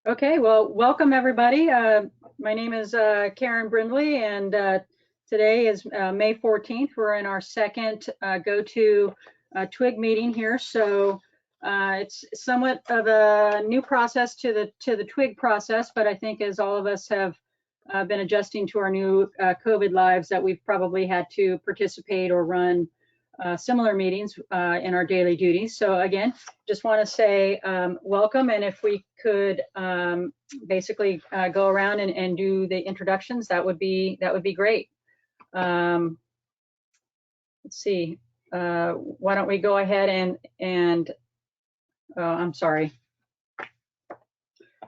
Okay, well, welcome everybody. My name is Karen Brindley, and today is May 14th. We're in our second go-to twig meeting here, so it's somewhat of a new process to the twig process, but I think as all of us have been adjusting to our new COVID lives, that we've probably had to participate or run similar meetings in our daily duties. So again, just want to say welcome, and if we could basically go around and do the introductions, that would be great. Let's see. Why don't we go ahead and I'm sorry.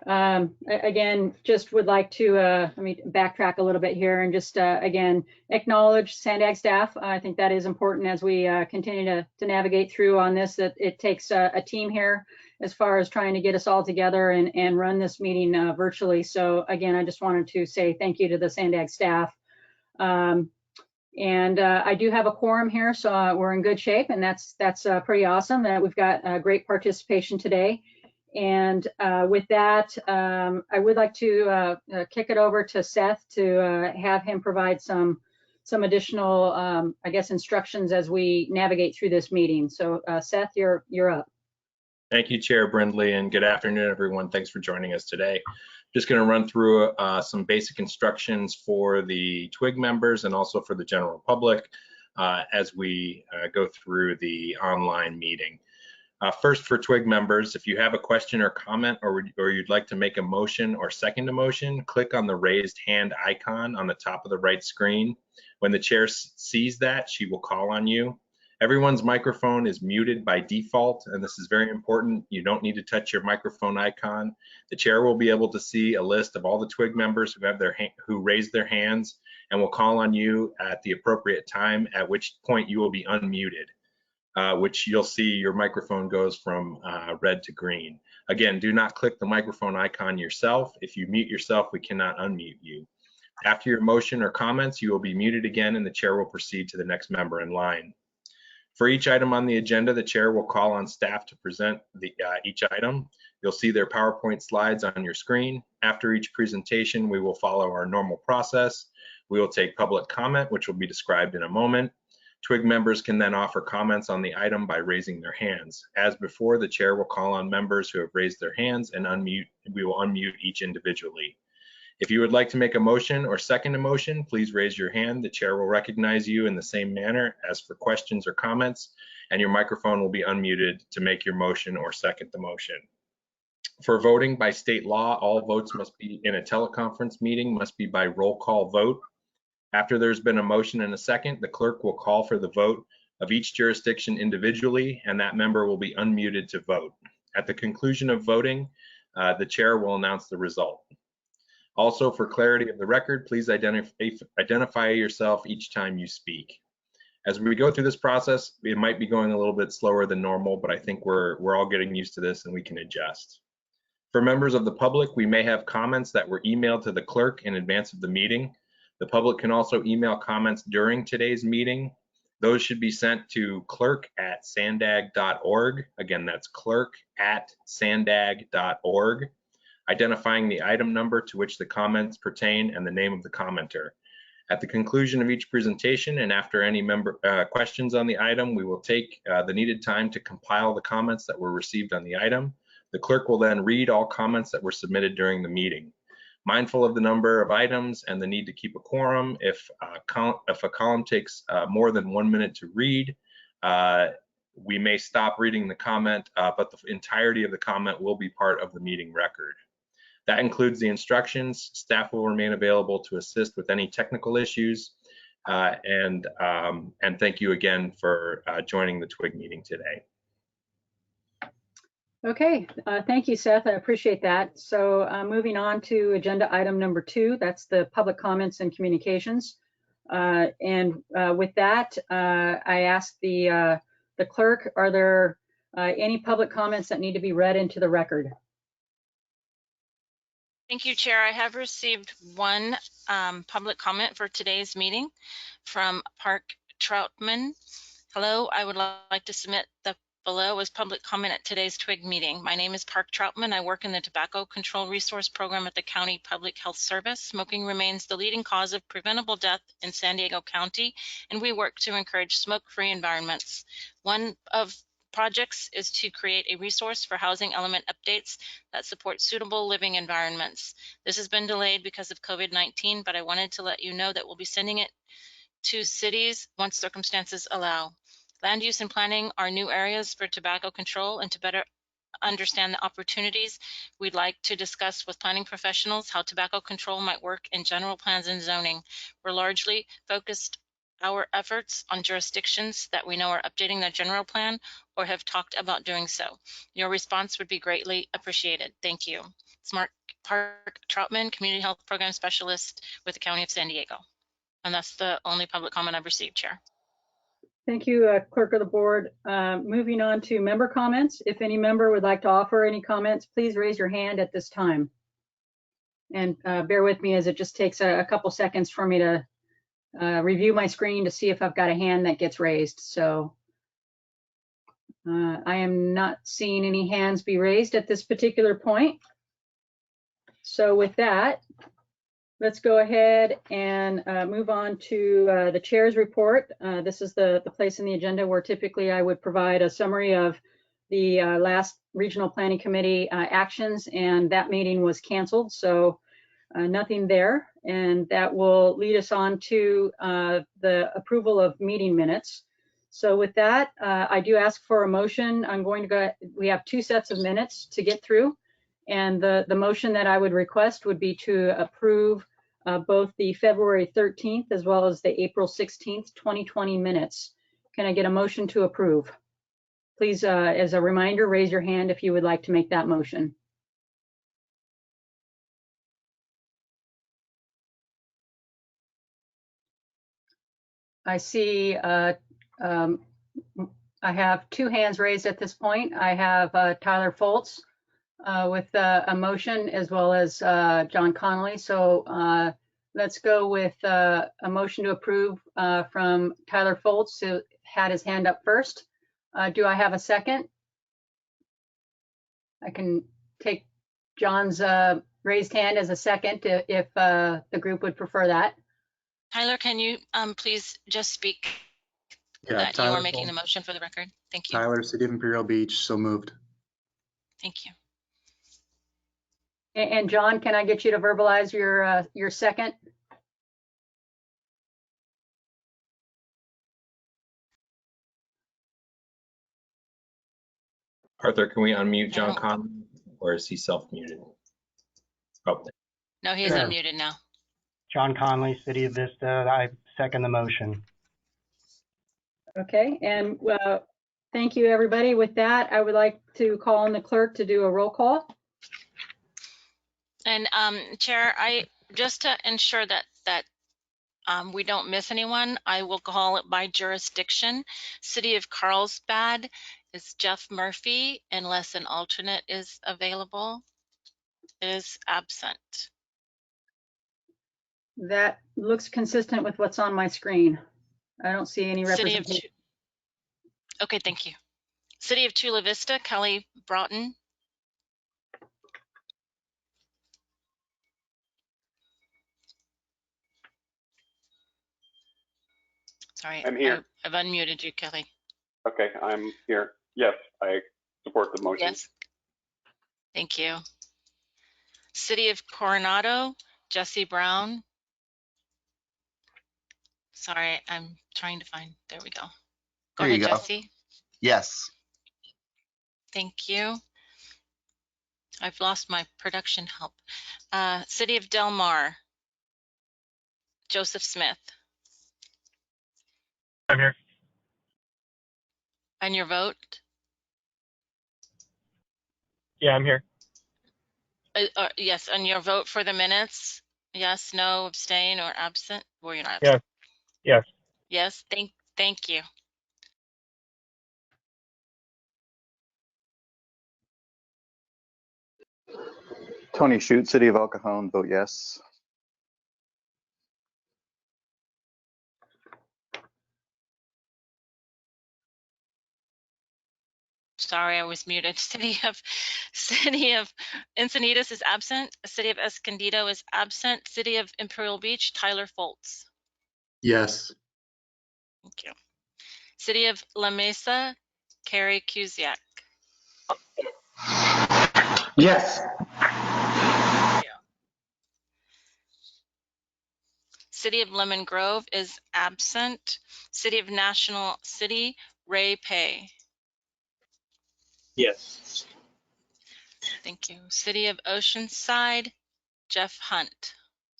Again, just would like to let me backtrack a little bit here and just again acknowledge Sandag staff. I think that is important as we continue to navigate through on this, that it takes a team here as far as trying to get us all together and run this meeting virtually. So again, I just wanted to say thank you to the Sandag staff. And I do have a quorum here, so we're in good shape, and that's pretty awesome that we've got great participation today. And with that, I would like to kick it over to Seth to have him provide some additional, I guess, instructions as we navigate through this meeting. So Seth, you're up. Thank you, Chair Brindley, and good afternoon, everyone. Thanks for joining us today. Just going to run through some basic instructions for the twig members and also for the general public as we go through the online meeting. First, for twig members, if you have a question or comment or you'd like to make a motion or second a motion, click on the raised hand icon on the top of the right screen. When the chair sees that, she will call on you. Everyone's microphone is muted by default, and this is very important. You don't need to touch your microphone icon. The chair will be able to see a list of all the twig members who raised their hands and will call on you at the appropriate time, at which point you will be unmuted. Which you'll see your microphone goes from red to green. Again, do not click the microphone icon yourself. If you mute yourself, we cannot unmute you. After your motion or comments, you will be muted again and the chair will proceed to the next member in line. For each item on the agenda, the chair will call on staff to present each item. You'll see their PowerPoint slides on your screen. After each presentation, we will follow our normal process. We will take public comment, which will be described in a moment. Twig members can then offer comments on the item by raising their hands. As before, the chair will call on members who have raised their hands and we will unmute each individually. If you would like to make a motion or second a motion, please raise your hand. The chair will recognize you in the same manner as for questions or comments, and your microphone will be unmuted to make your motion or second the motion. For voting by state law, all votes must be in a teleconference meeting, must be by roll call vote. After there's been a motion and a second, the clerk will call for the vote of each jurisdiction individually, and that member will be unmuted to vote. At the conclusion of voting, the chair will announce the result. Also, for clarity of the record, please identify yourself each time you speak. As we go through this process, it might be going a little bit slower than normal, but I think we're all getting used to this and we can adjust. For members of the public, we may have comments that were emailed to the clerk in advance of the meeting. The public can also email comments during today's meeting. Those should be sent to clerk@sandag.org. Again, that's clerk@sandag.org, identifying the item number to which the comments pertain and the name of the commenter. At the conclusion of each presentation and after any member questions on the item, we will take the needed time to compile the comments that were received on the item. The clerk will then read all comments that were submitted during the meeting. Mindful of the number of items and the need to keep a quorum, if a column takes more than 1 minute to read, we may stop reading the comment, but the entirety of the comment will be part of the meeting record. That includes the instructions. Staff will remain available to assist with any technical issues. And thank you again for joining the twig meeting today. Okay, thank you, Seth. I appreciate that. So moving on to agenda item number 2, that's the public comments and communications. With that, I ask the clerk, are there any public comments that need to be read into the record? Thank you, Chair. I have received one public comment for today's meeting from Park Troutman. Hello, I would like to submit the below is public comment at today's TWIG meeting. My name is Park Troutman. I work in the Tobacco Control Resource Program at the County Public Health Service. Smoking remains the leading cause of preventable death in San Diego County, and we work to encourage smoke-free environments. One of projects is to create a resource for housing element updates that support suitable living environments. This has been delayed because of COVID-19, but I wanted to let you know that we'll be sending it to cities once circumstances allow. Land use and planning are new areas for tobacco control, and to better understand the opportunities, we'd like to discuss with planning professionals how tobacco control might work in general plans and zoning. We're largely focused our efforts on jurisdictions that we know are updating their general plan or have talked about doing so. Your response would be greatly appreciated. Thank you. Smart Park Troutman, Community Health Program Specialist with the County of San Diego. And that's the only public comment I've received, Chair. Thank you, Clerk of the Board. Moving on to member comments. If any member would like to offer any comments, please raise your hand at this time. And bear with me as it just takes a couple seconds for me to review my screen to see if I've got a hand that gets raised. So I am not seeing any hands be raised at this particular point. So with that, let's go ahead and move on to the chair's report. This is the place in the agenda where typically I would provide a summary of the last Regional Planning Committee actions, and that meeting was canceled, so nothing there. And that will lead us on to the approval of meeting minutes. So with that, I do ask for a motion. We have two sets of minutes to get through. And the motion that I would request would be to approve both the February 13th as well as the April 16th, 2020 minutes. Can I get a motion to approve? Please, as a reminder, raise your hand if you would like to make that motion. I see I have two hands raised at this point. I have Tyler Foltz with a motion, as well as John Connolly. So let's go with a motion to approve from Tyler Foltz, who had his hand up first. Do I have a second? I can take John's raised hand as a second if the group would prefer that. Tyler, can you please just speak that Tyler, you are making the motion for the record? Thank you. Tyler, City of Imperial Beach, so moved. Thank you. And John, can I get you to verbalize your second? Arthur, can we unmute John Conley, or is he self-muted? Oh. No, he's Yeah. unmuted now. John Conley, City of Vista. I second the motion. Okay, and thank you, everybody. With that, I would like to call on the clerk to do a roll call. And Chair, just to ensure that we don't miss anyone, I will call it by jurisdiction. City of Carlsbad is Jeff Murphy, unless an alternate is available. Is absent. That looks consistent with what's on my screen. I don't see any representation. Okay, thank you. City of Chula Vista, Kelly Broughton. Sorry, I'm here. I've unmuted you, Kelly. Okay, I'm here. Yes, I support the motion. Yes. Thank you. City of Coronado, Jesse Brown. Sorry, I'm trying to find, there we go. Go ahead, Jesse. Yes. Thank you. I've lost my production help. City of Del Mar, Joseph Smith. I'm here. And your vote? Yeah, I'm here. Yes, and your vote for the minutes? Yes, no, abstain, or absent? Or you're not absent? Yes. Yes, thank you. Tony Shute, City of El Cajon, vote yes. sorry, I was muted. City of Encinitas is absent. City of Escondido is absent. City of Imperial Beach, Tyler Foltz. Yes. Thank you. City of La Mesa, Carrie Kuziak. Yes. City of Lemon Grove is absent. City of National City, Ray Pay. Yes. Thank you. City of Oceanside, Jeff Hunt.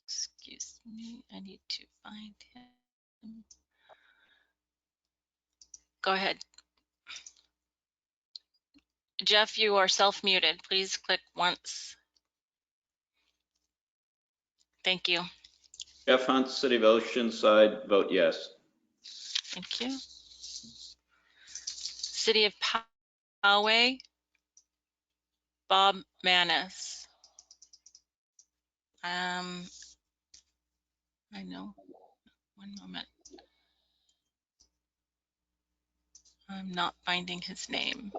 Excuse me, I need to find him. Go ahead. Jeff, you are self-muted. Please click once. Thank you. Jeff Hunt, City of Oceanside, vote yes. Thank you. City of Poway, Bob Manis. I know. One moment. I'm not finding his name.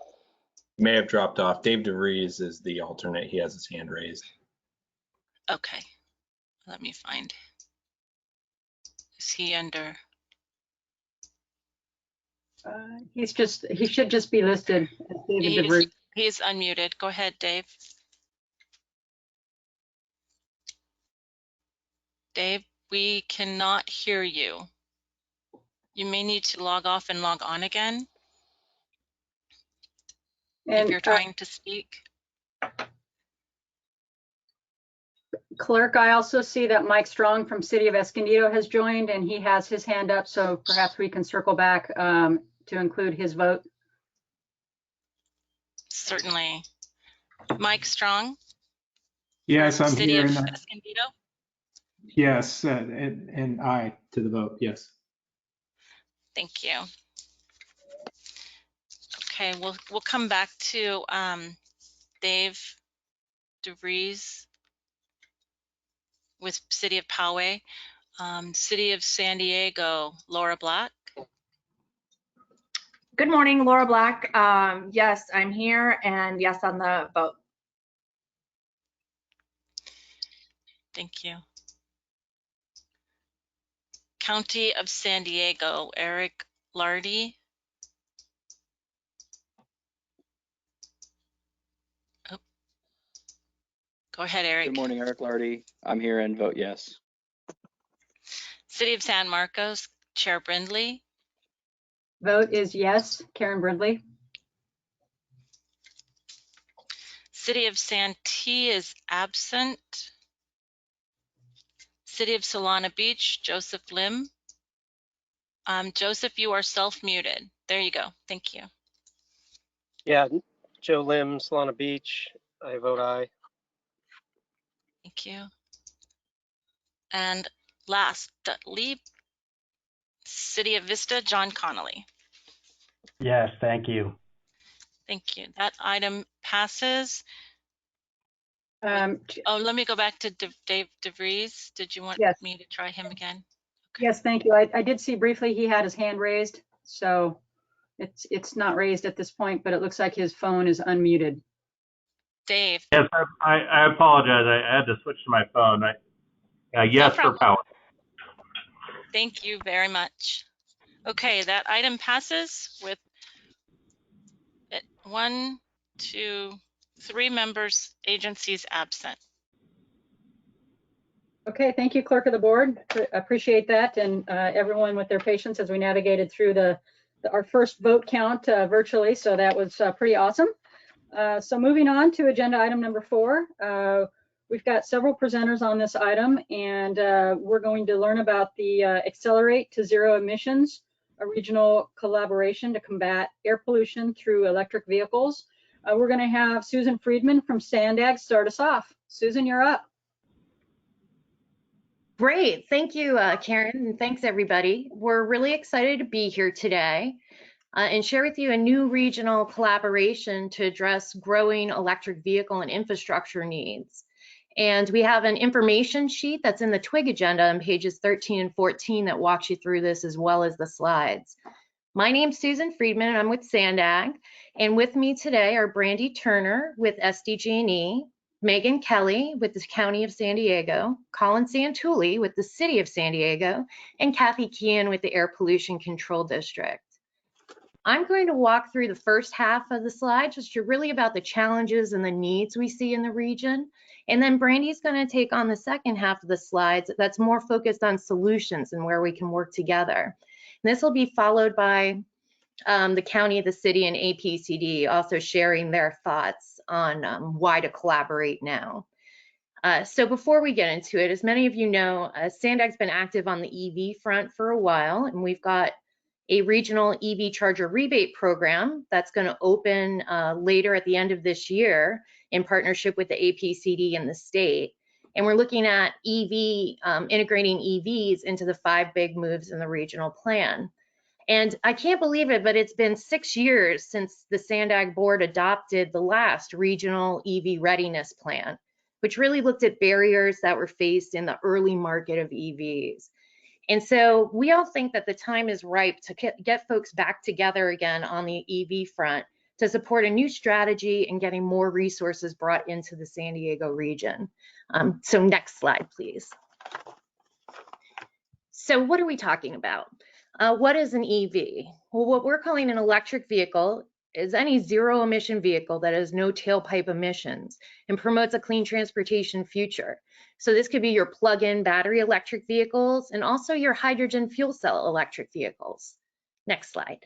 May have dropped off. Dave DeVries is the alternate. He has his hand raised. Okay, let me find. Is he under? He should just be listed as David DeVries. He's unmuted. Go ahead, Dave. Dave, we cannot hear you. You may need to log off and log on again if And you're trying to speak. Clerk, I also see that Mike Strong from City of Escondido has joined, and he has his hand up, so perhaps we can circle back to include his vote. Certainly. Mike Strong? Yes, I'm City here. of Escondido? Yes, and aye to the vote, yes. Thank you. Okay, we'll come back to Dave DeVries with City of Poway. City of San Diego, Laura Black. Good morning, Laura Black. Yes, I'm here, and yes on the vote. Thank you. County of San Diego, Eric Lardy. Oh. Go ahead, Eric. Good morning, Eric Lardy. I'm here and vote yes. City of San Marcos, Chair Brindley. Vote is yes, Karen Brindley. City of Santee is absent. City of Solana Beach, Joseph Lim. Joseph, you are self-muted. There you go. Thank you. Yeah, Joe Lim, Solana Beach. I vote aye. Thank you. And last but least, City of Vista, John Connolly. Yes, thank you. Thank you. That item passes. Um, Let me go back to Dave DeVries. Did you want Yes. me to try him again? Okay. Yes, thank you. I did see briefly he had his hand raised, so it's not raised at this point, but it looks like his phone is unmuted. Dave. Yes, I apologize. I had to switch to my phone. Yes for power. Thank you very much. Okay, that item passes with 1, 2, 3 members, agencies absent. Okay, thank you, Clerk of the Board. Appreciate that, and everyone with their patience as we navigated through our first vote count virtually, so that was pretty awesome. So moving on to agenda item number 4. We've got several presenters on this item, and we're going to learn about the Accelerate to Zero Emissions, a regional collaboration to combat air pollution through electric vehicles. We're going to have Susan Friedman from Sandag start us off. Susan, you're up. Great. Thank you, Karen, and thanks, everybody. We're really excited to be here today and share with you a new regional collaboration to address growing electric vehicle and infrastructure needs. And we have an information sheet that's in the TWIG agenda on pages 13 and 14 that walks you through this as well as the slides. My name's Susan Friedman, and I'm with Sandag. And with me today are Brandy Turner with SDG&E, Megan Kelly with the County of San Diego, Colin Santolia with the City of San Diego, and Kathy Kean with the Air Pollution Control District. I'm going to walk through the first half of the slide, just really about the challenges and the needs we see in the region. And then Brandy's going to take on the second half of the slides that's more focused on solutions and where we can work together. And this will be followed by the county, the city, and APCD also sharing their thoughts on why to collaborate now. So before we get into it, as many of you know, Sandag's been active on the EV front for a while, and we've got a regional EV charger rebate program that's going to open later at the end of this year in partnership with the APCD and the state. And we're looking at integrating EVs into the 5 big moves in the regional plan. And I can't believe it, but it's been 6 years since the Sandag board adopted the last regional EV readiness plan, which really looked at barriers that were faced in the early market of EVs. And so we all think that the time is ripe to get folks back together again on the EV front to support a new strategy and getting more resources brought into the San Diego region. So next slide, please. So what are we talking about? What is an EV? Well, what we're calling an electric vehicle is any zero emission vehicle that has no tailpipe emissions and promotes a clean transportation future. So this could be your plug-in battery electric vehicles and also your hydrogen fuel cell electric vehicles. Next slide.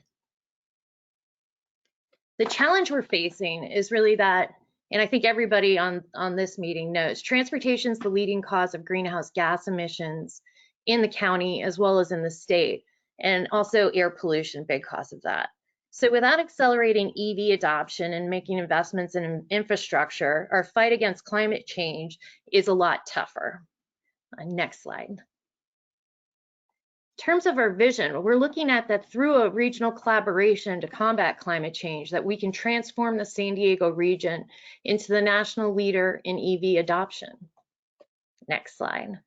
The challenge we're facing is really that, and I think everybody on this meeting knows, transportation is the leading cause of greenhouse gas emissions in the county as well as in the state, and also air pollution, big cause of that. So without accelerating EV adoption and making investments in infrastructure, our fight against climate change is a lot tougher. Next slide. In terms of our vision, we're looking at that through a regional collaboration to combat climate change, that we can transform the San Diego region into the national leader in EV adoption. Next slide.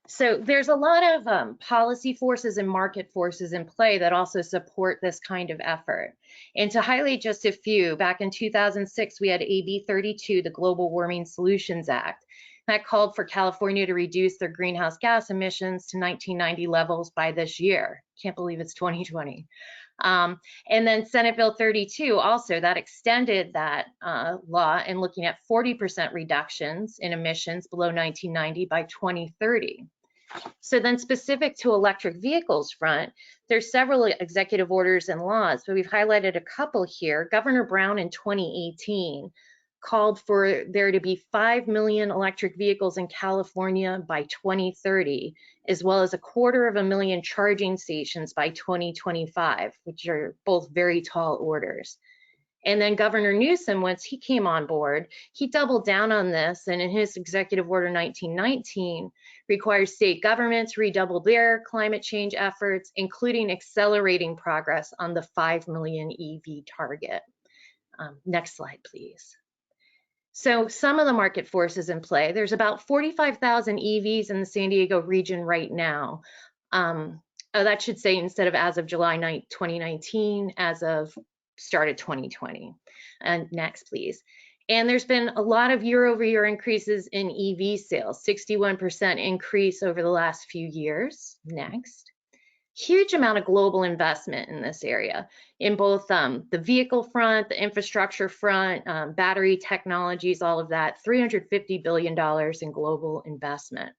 So there's a lot of policy forces and market forces in play that also support this kind of effort. And to highlight just a few, back in 2006, we had AB 32, the Global Warming Solutions Act. That called for California to reduce their greenhouse gas emissions to 1990 levels by this year. Can't believe it's 2020. And then Senate Bill 32 also, that extended that law and looking at 40% reductions in emissions below 1990 by 2030. So then specific to electric vehicles front, there's several executive orders and laws, but we've highlighted a couple here. Governor Brown in 2018 called for there to be 5 million electric vehicles in California by 2030, as well as 250,000 charging stations by 2025, which are both very tall orders. And then Governor Newsom, once he came on board, he doubled down on this, and in his Executive Order 1919, requires state governments to redouble their climate change efforts, including accelerating progress on the 5 million EV target. Next slide, please. So some of the market forces in play, there's about 45,000 EVs in the San Diego region right now. That should say instead of as of July 9, 2019, as of start of 2020. And next, please. And there's been a lot of year-over-year increases in EV sales, 61% increase over the last few years. Next. Huge amount of global investment in this area, in both the vehicle front, the infrastructure front, battery technologies, all of that, $350 billion in global investment.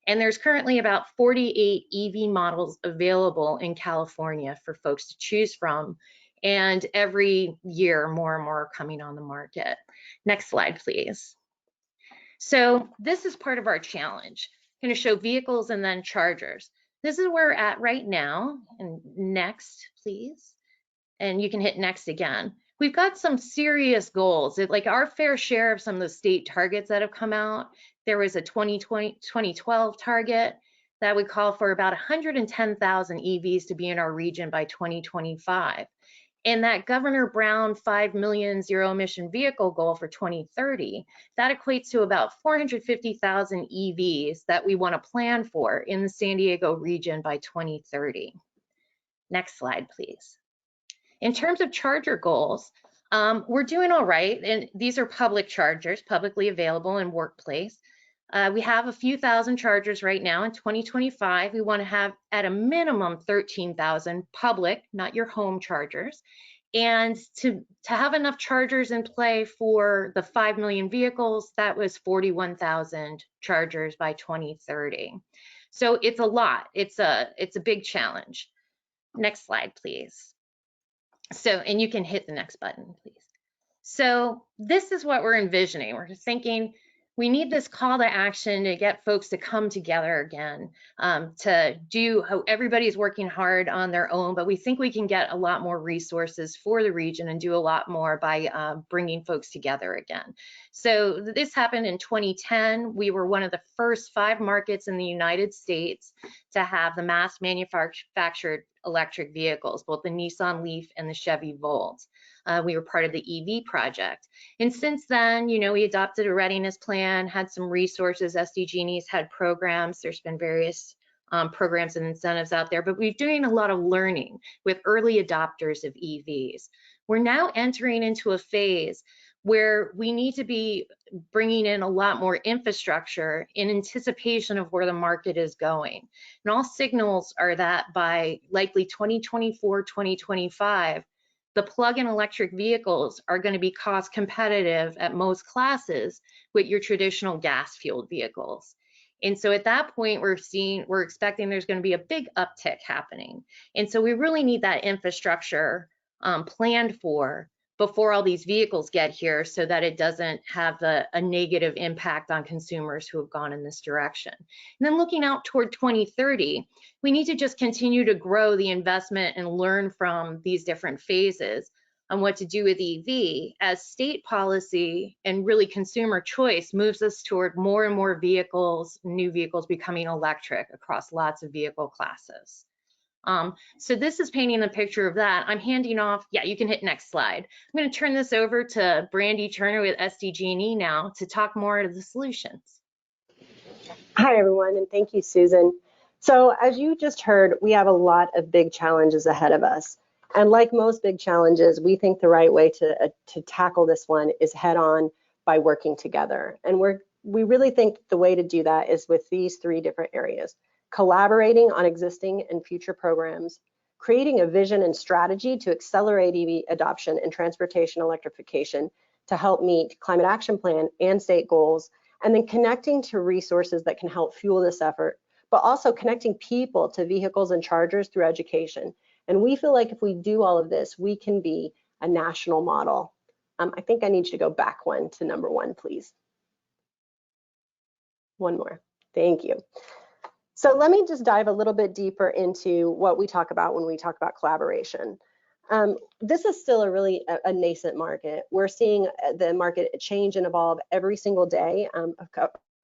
And there's currently about 48 EV models available in California for folks to choose from. And every year, more and more are coming on the market. Next slide, please. So this is part of our challenge. I'm going to show vehicles and then chargers. This is where we're at right now. And next, please. And you can hit next again. We've got some serious goals. Like our fair share of some of the state targets that have come out. There was a 2012 target that would call for about 110,000 EVs to be in our region by 2025. And that Governor Brown 5 million zero emission vehicle goal for 2030, that equates to about 450,000 EVs that we want to plan for in the San Diego region by 2030. Next slide, please. In terms of charger goals, we're doing all right, and these are public chargers, publicly available in workplace. We have a few thousand chargers right now. In 2025, we want to have at a minimum 13,000 public, not your home chargers. And to have enough chargers in play for the 5 million vehicles, that was 41,000 chargers by 2030. So it's a lot. It's a big challenge. Next slide, please. So, and you can hit the next button, please. So this is what we're envisioning. We're thinking we need this call to action to get folks to come together again, to do how everybody's working hard on their own, but we think we can get a lot more resources for the region and do a lot more by bringing folks together again. So this happened in 2010. We were one of the first 5 markets in the United States to have the mass manufactured electric vehicles, both the Nissan Leaf and the Chevy Volt. We were part of the EV project. And since then, you know, we adopted a readiness plan, had some resources, SDG&E's had programs, there's been various programs and incentives out there, but we're doing a lot of learning with early adopters of EVs. We're now entering into a phase where we need to be bringing in a lot more infrastructure in anticipation of where the market is going. And all signals are that by likely 2024, 2025, the plug-in electric vehicles are going to be cost competitive at most classes with your traditional gas-fueled vehicles. And so at that point, we're expecting there's going to be a big uptick happening. And so we really need that infrastructure planned for before all these vehicles get here so that it doesn't have a negative impact on consumers who have gone in this direction. And then looking out toward 2030, we need to just continue to grow the investment and learn from these different phases on what to do with EV as state policy and really consumer choice moves us toward more and more vehicles, new vehicles becoming electric across lots of vehicle classes. So this is painting a picture of that. I'm handing off, yeah, you can hit next slide. I'm going to turn this over to Brandy Turner with SDG&E now to talk more of the solutions. Hi, everyone, and thank you, Susan. So as you just heard, we have a lot of big challenges ahead of us. And like most big challenges, we think the right way to tackle this one is head on by working together. And we really think the way to do that is with these 3 different areas: collaborating on existing and future programs, creating a vision and strategy to accelerate EV adoption and transportation electrification to help meet climate action plan and state goals, and then connecting to resources that can help fuel this effort, but also connecting people to vehicles and chargers through education. And we feel like if we do all of this, we can be a national model. I think I need you to go back one to number 1, please. One more. Thank you. So let me just dive a little bit deeper into what we talk about when we talk about collaboration. This is still a nascent market. We're seeing the market change and evolve every single day.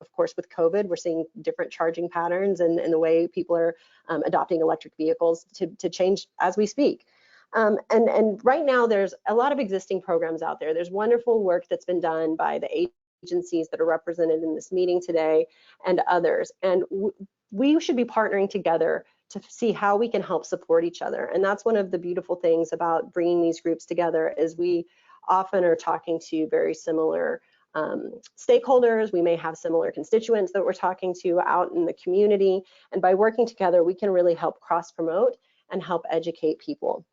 Of course, with COVID, we're seeing different charging patterns and the way people are adopting electric vehicles to change as we speak. And right now, there's a lot of existing programs out there. There's wonderful work that's been done by the agencies that are represented in this meeting today and others. And we should be partnering together to see how we can help support each other. And that's one of the beautiful things about bringing these groups together is we often are talking to very similar stakeholders. We may have similar constituents that we're talking to out in the community. And by working together, we can really help cross-promote and help educate people.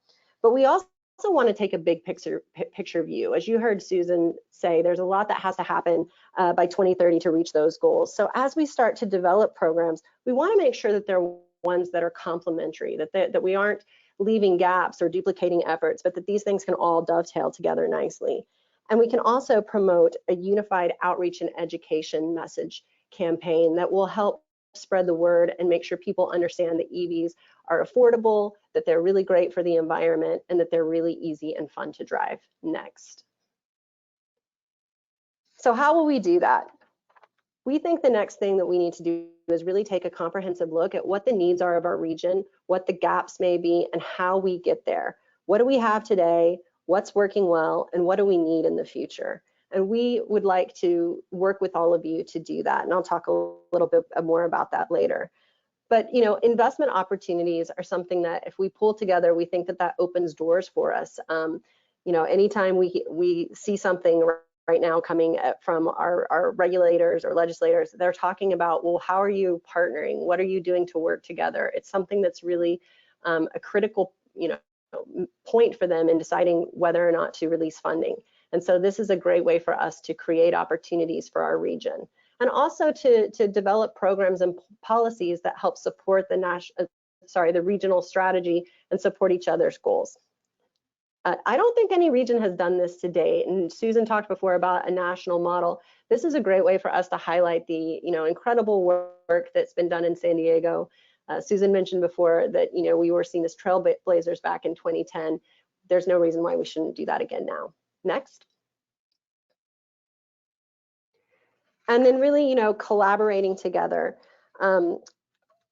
But we also want to take a big picture view. As you heard Susan say, there's a lot that has to happen by 2030 to reach those goals. So as we start to develop programs, we want to make sure that they're ones that are complementary, that we aren't leaving gaps or duplicating efforts, but that these things can all dovetail together nicely. And we can also promote a unified outreach and education message campaign that will help spread the word and make sure people understand that EVs are affordable, that they're really great for the environment, and that they're really easy and fun to drive. Next. So how will we do that? We think the next thing that we need to do is really take a comprehensive look at what the needs are of our region, what the gaps may be, and how we get there. What do we have today? What's working well? And what do we need in the future? And we would like to work with all of you to do that. And I'll talk a little bit more about that later. But investment opportunities are something that if we pull together, we think that opens doors for us. Anytime we see something right now coming from our regulators or legislators, they're talking about, well, how are you partnering? What are you doing to work together? It's something that's really a critical point for them in deciding whether or not to release funding. And so this is a great way for us to create opportunities for our region, and also to develop programs and policies that help support the regional strategy and support each other's goals. I don't think any region has done this to date, and Susan talked before about a national model. This is a great way for us to highlight the incredible work that's been done in San Diego. Susan mentioned before that we were seen as trailblazers back in 2010. There's no reason why we shouldn't do that again now. Next. And then really, collaborating together.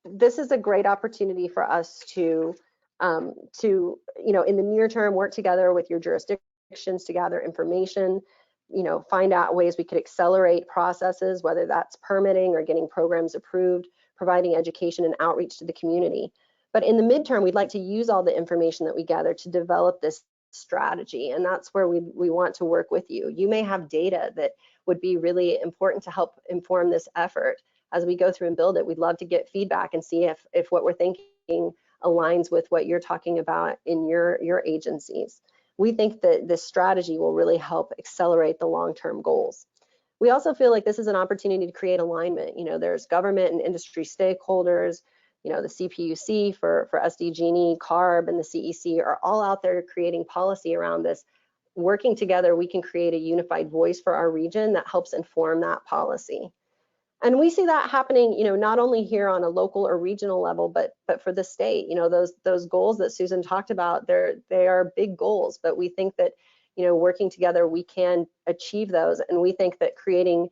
This is a great opportunity for us to in the near term, work together with your jurisdictions to gather information, find out ways we could accelerate processes, whether that's permitting or getting programs approved, providing education and outreach to the community. But in the midterm, we'd like to use all the information that we gather to develop this strategy, and that's where we want to work with you. You may have data that would be really important to help inform this effort. As we go through and build it, we'd love to get feedback and see if what we're thinking aligns with what you're talking about in your agencies. We think that this strategy will really help accelerate the long-term goals. We also feel like this is an opportunity to create alignment. There's government and industry stakeholders, the CPUC for SDG&E, CARB, and the CEC are all out there creating policy around this. Working together, we can create a unified voice for our region that helps inform that policy. And we see that happening, not only here on a local or regional level, but for the state. Those goals that Susan talked about, they are big goals, but we think that, working together, we can achieve those. And we think that creating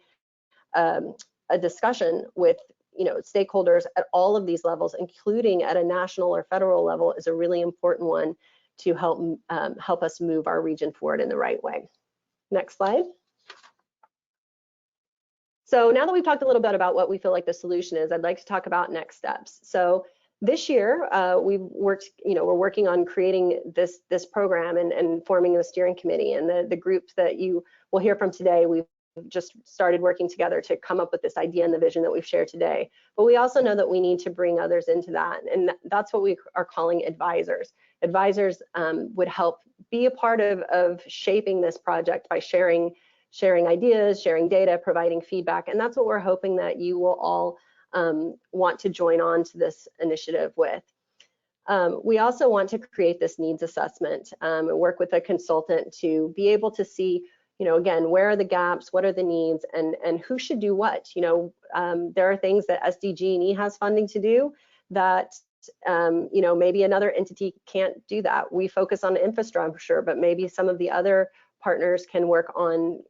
a discussion with, stakeholders at all of these levels, including at a national or federal level, is a really important one to help us move our region forward in the right way. Next slide. So now that we've talked a little bit about what we feel like the solution is, I'd like to talk about next steps. So this year, we've worked, we're working on creating this program and forming the steering committee, and the group that you will hear from today. We've just started working together to come up with this idea and the vision that we've shared today. But we also know that we need to bring others into that, and that's what we are calling advisors. Advisors would help be a part of shaping this project by sharing ideas, sharing data, providing feedback, and that's what we're hoping that you will all want to join on to this initiative with. We also want to create this needs assessment and work with a consultant to be able to see, again, where are the gaps, what are the needs, and who should do what. There are things that SDG&E has funding to do that maybe another entity can't do that. We focus on infrastructure, but maybe some of the other partners can work on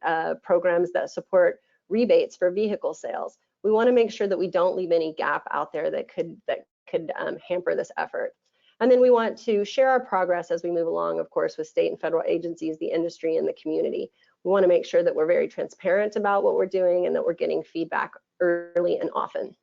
programs that support rebates for vehicle sales. We want to make sure that we don't leave any gap out there that could hamper this effort. And then we want to share our progress as we move along, of course, with state and federal agencies, the industry, and the community. We want to make sure that we're very transparent about what we're doing and that we're getting feedback early and often.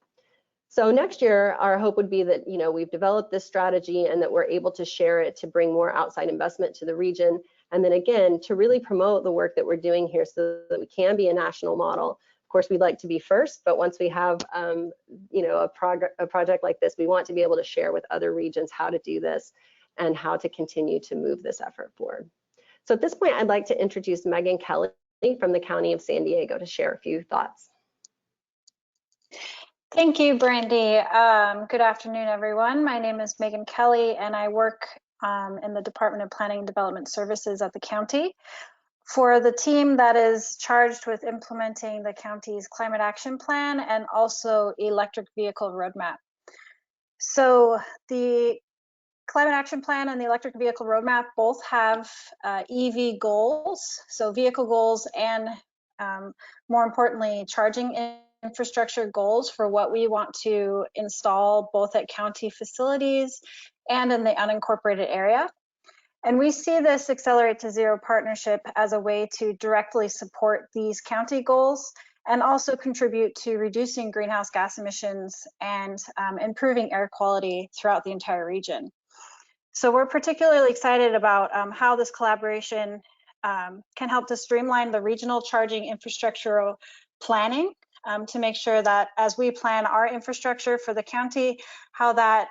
So next year, our hope would be that we've developed this strategy and that we're able to share it to bring more outside investment to the region. And then again, to really promote the work that we're doing here so that we can be a national model. Of course, we'd like to be first, but once we have a project like this, we want to be able to share with other regions how to do this and how to continue to move this effort forward. So at this point, I'd like to introduce Megan Kelly from the County of San Diego to share a few thoughts. Thank you, Brandy. Good afternoon, everyone. My name is Megan Kelly, and I work in the Department of Planning and Development Services at the county for the team that is charged with implementing the county's climate action plan and also electric vehicle roadmap. So the climate action plan and the electric vehicle roadmap both have EV goals, so vehicle goals and more importantly, charging infrastructure goals for what we want to install both at county facilities and in the unincorporated area. And we see this Accelerate to Zero partnership as a way to directly support these county goals and also contribute to reducing greenhouse gas emissions and improving air quality throughout the entire region. So we're particularly excited about how this collaboration can help to streamline the regional charging infrastructure planning to make sure that as we plan our infrastructure for the county, how that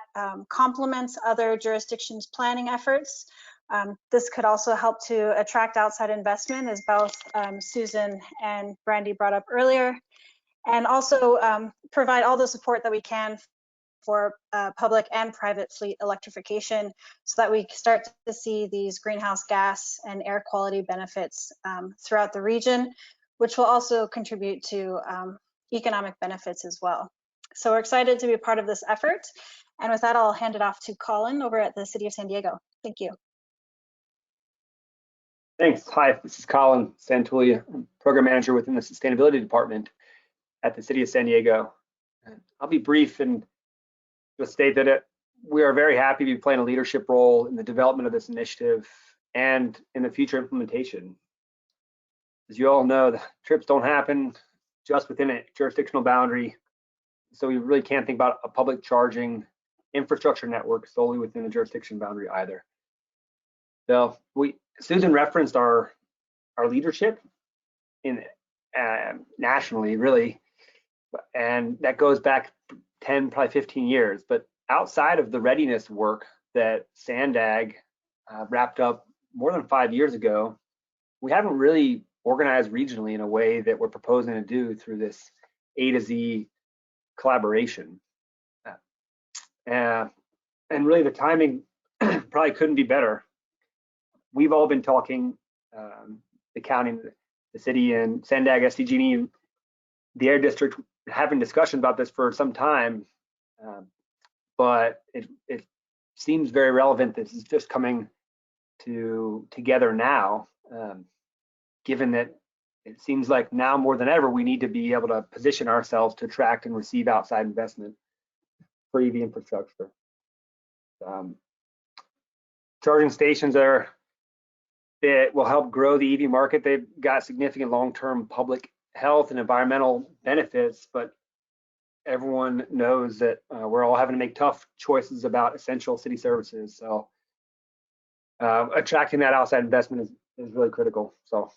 complements other jurisdictions' planning efforts. This could also help to attract outside investment, as both Susan and Brandy brought up earlier, and also provide all the support that we can for public and private fleet electrification so that we start to see these greenhouse gas and air quality benefits throughout the region, which will also contribute to economic benefits as well. So we're excited to be a part of this effort. And with that, I'll hand it off to Colin over at the City of San Diego. Thank you. Thanks. Hi, this is Colin Santolia, Program Manager within the Sustainability Department at the City of San Diego. I'll be brief and just state that we are very happy to be playing a leadership role in the development of this initiative and in the future implementation. As you all know, the trips don't happen just within a jurisdictional boundary, so we really can't think about a public charging infrastructure network solely within the jurisdiction boundary either. So Susan referenced our leadership in nationally, really, and that goes back 10, probably 15 years. But outside of the readiness work that Sandag wrapped up more than 5 years ago, we haven't really organized regionally in a way that we're proposing to do through this A to Z collaboration. And really the timing probably couldn't be better. We've all been talking, the county, the city, and Sandag, SDG&E, the Air District, having discussion about this for some time, but it seems very relevant. This is just coming together now, given that it seems like now more than ever we need to be able to position ourselves to attract and receive outside investment for EV infrastructure. Charging stations that will help grow the EV market. They've got significant long-term public health and environmental benefits, but everyone knows that we're all having to make tough choices about essential city services. So attracting that outside investment is really critical. So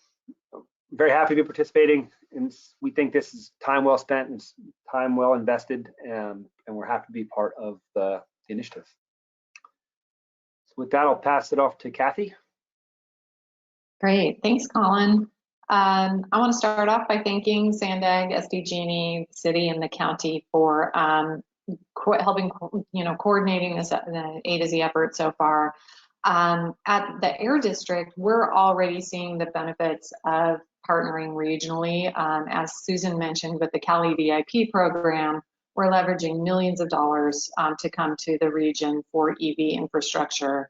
I'm very happy to be participating, and we think this is time well spent and time well invested, and we're happy to be part of the initiative. So with that, I'll pass it off to Kathy. Great, thanks, Colin. I want to start off by thanking Sandag, SDG&E, the city, and the county for helping, coordinating this the A to Z effort so far. At the Air District, we're already seeing the benefits of partnering regionally. As Susan mentioned, with the Cali VIP program, we're leveraging millions of dollars to come to the region for EV infrastructure.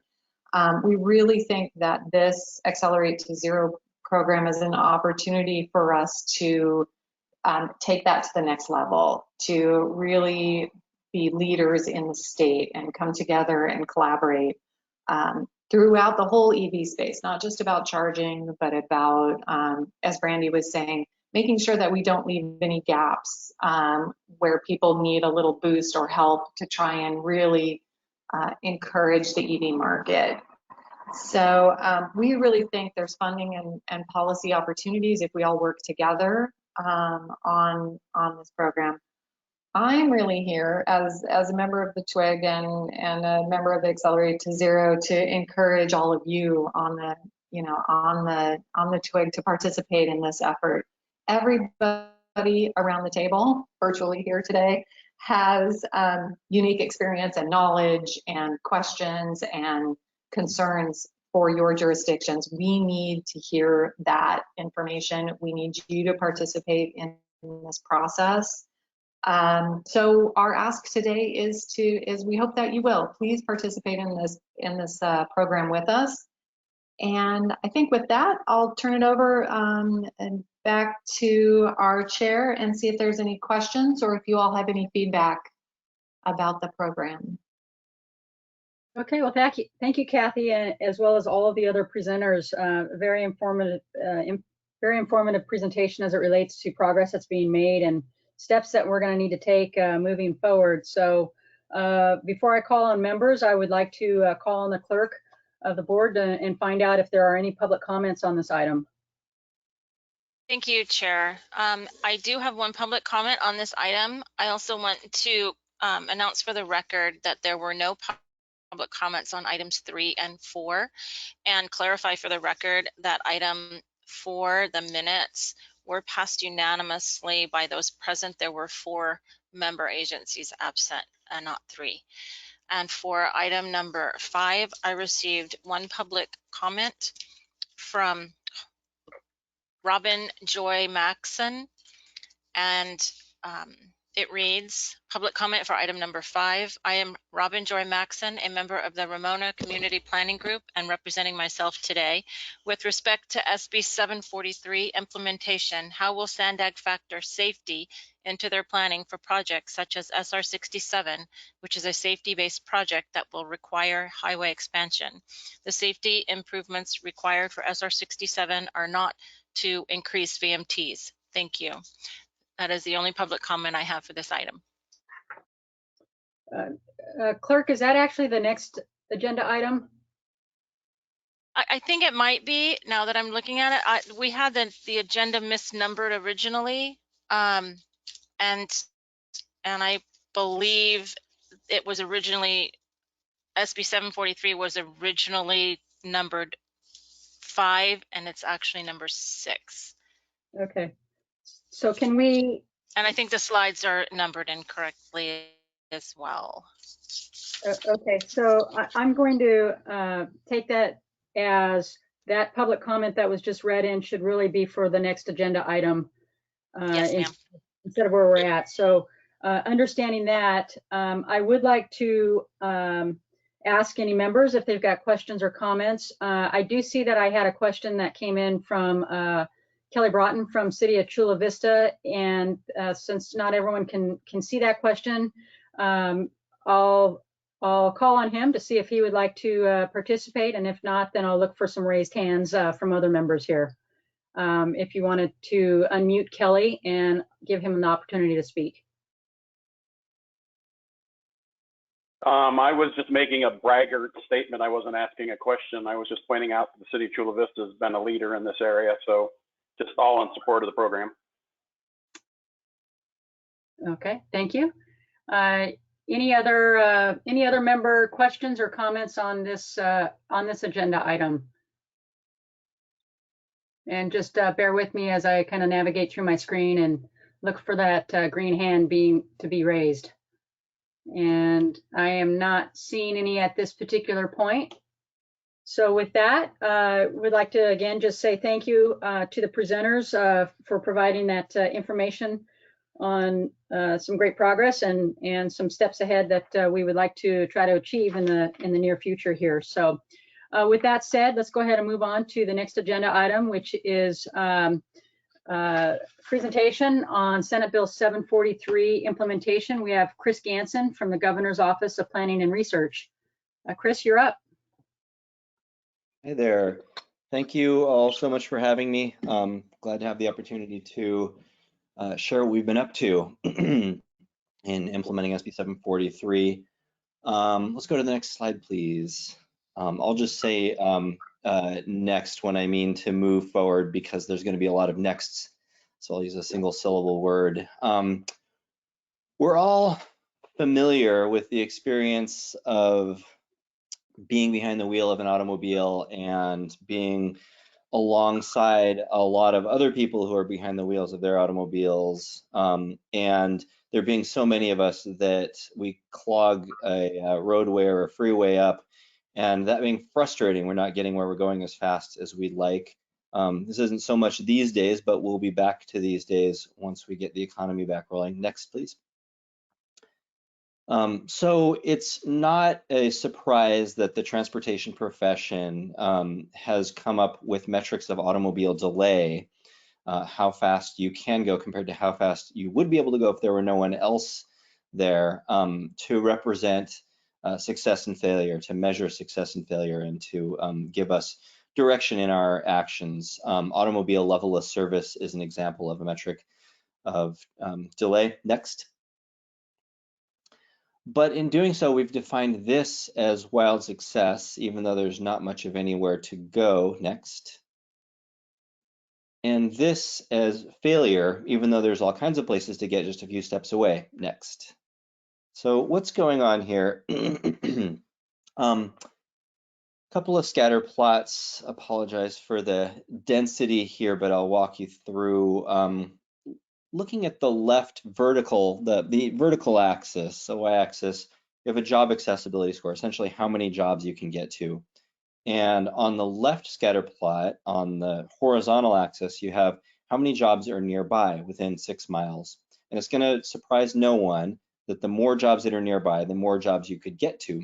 We really think that this Accelerate to Zero program is an opportunity for us to take that to the next level, to really be leaders in the state and come together and collaborate throughout the whole EV space, not just about charging, but about, as Brandy was saying, making sure that we don't leave any gaps where people need a little boost or help to try and really encourage the EV market. So we really think there's funding and policy opportunities if we all work together on this program. I'm really here as a member of the TWIG and a member of the Accelerate to Zero to encourage all of you on the TWIG to participate in this effort. Everybody around the table, virtually here today, has unique experience and knowledge and questions and concerns for your jurisdictions. We need to hear that information. We need you to participate in this process. So our ask today is we hope that you will please participate in this program with us. And I think with that, I'll turn it over and back to our chair and see if there's any questions or if you all have any feedback about the program. Okay, well, thank you, Kathy, as well as all of the other presenters. Very informative very informative presentation as it relates to progress that's being made and steps that we're going to need to take moving forward. So before I call on members, I would like to call on the clerk of the board and find out if there are any public comments on this item. Thank you, Chair. I do have one public comment on this item. I also want to announce for the record that there were no public comments on items 3 and 4, and clarify for the record that item 4, the minutes, were passed unanimously by those present. There were 4 member agencies absent and not 3. And for item number 5, I received one public comment from Robin Joy Maxon, and it reads, public comment for item number 5. I am Robin Joy Maxon, a member of the Ramona Community Planning Group and representing myself today. With respect to SB 743 implementation, how will Sandag factor safety into their planning for projects such as SR 67, which is a safety-based project that will require highway expansion? The safety improvements required for SR 67 are not to increase VMTs. Thank you. That is the only public comment I have for this item. Clerk, is that actually the next agenda item? I think it might be, now that I'm looking at it. We had the agenda misnumbered originally, and I believe it was originally, SB 743 was originally numbered 5, and it's actually number 6. Okay. So can we? And I think the slides are numbered incorrectly as well. Okay, so I'm going to take that as that public comment that was just read in should really be for the next agenda item Yes, ma'am. instead of where we're at. So understanding that, I would like to ask any members if they've got questions or comments. I do see that I had a question that came in from Kelly Broughton from City of Chula Vista, and since not everyone can see that question, I'll call on him to see if he would like to participate, and if not, then I'll look for some raised hands from other members here. If you wanted to unmute Kelly and give him an opportunity to speak. I was just making a braggart statement. I wasn't asking a question. I was just pointing out that the City of Chula Vista has been a leader in this area, so just all in support of the program. Okay, thank you. Any other member questions or comments on this agenda item? And just bear with me as I kind of navigate through my screen and look for that green hand to be raised. And I am not seeing any at this particular point. So with that, we'd like to again just say thank you to the presenters for providing that information on some great progress and some steps ahead that we would like to try to achieve in the near future here. So with that said, let's go ahead and move on to the next agenda item, which is presentation on Senate Bill 743 implementation. We have Chris Ganson from the Governor's Office of Planning and Research. Chris, you're up. Hey there. Thank you all so much for having me. Glad to have the opportunity to share what we've been up to in implementing SB 743. Let's go to the next slide, please. I'll just say next when I mean to move forward, because there's going to be a lot of nexts, so I'll use a single syllable word. We're all familiar with the experience of being behind the wheel of an automobile and being alongside a lot of other people who are behind the wheels of their automobiles, and there being so many of us that we clog a roadway or a freeway up, and that being frustrating. We're not getting where we're going as fast as we'd like. This isn't so much these days, but we'll be back to these days once we get the economy back rolling. Next, please. So it's not a surprise that the transportation profession has come up with metrics of automobile delay, how fast you can go compared to how fast you would be able to go if there were no one else there, to represent success and failure, to measure success and failure, and to give us direction in our actions. Automobile level of service is an example of a metric of delay. Next. But in doing so, we've defined this as wild success, even though there's not much of anywhere to go. Next. And this as failure, even though there's all kinds of places to get just a few steps away. Next. So what's going on here? Couple of scatter plots. Apologize for the density here, but I'll walk you through. Looking at the left vertical, the vertical axis, the y-axis, you have a job accessibility score, essentially how many jobs you can get to. And on the left scatter plot, on the horizontal axis, you have how many jobs are nearby within 6 miles. And it's going to surprise no one that the more jobs that are nearby, the more jobs you could get to.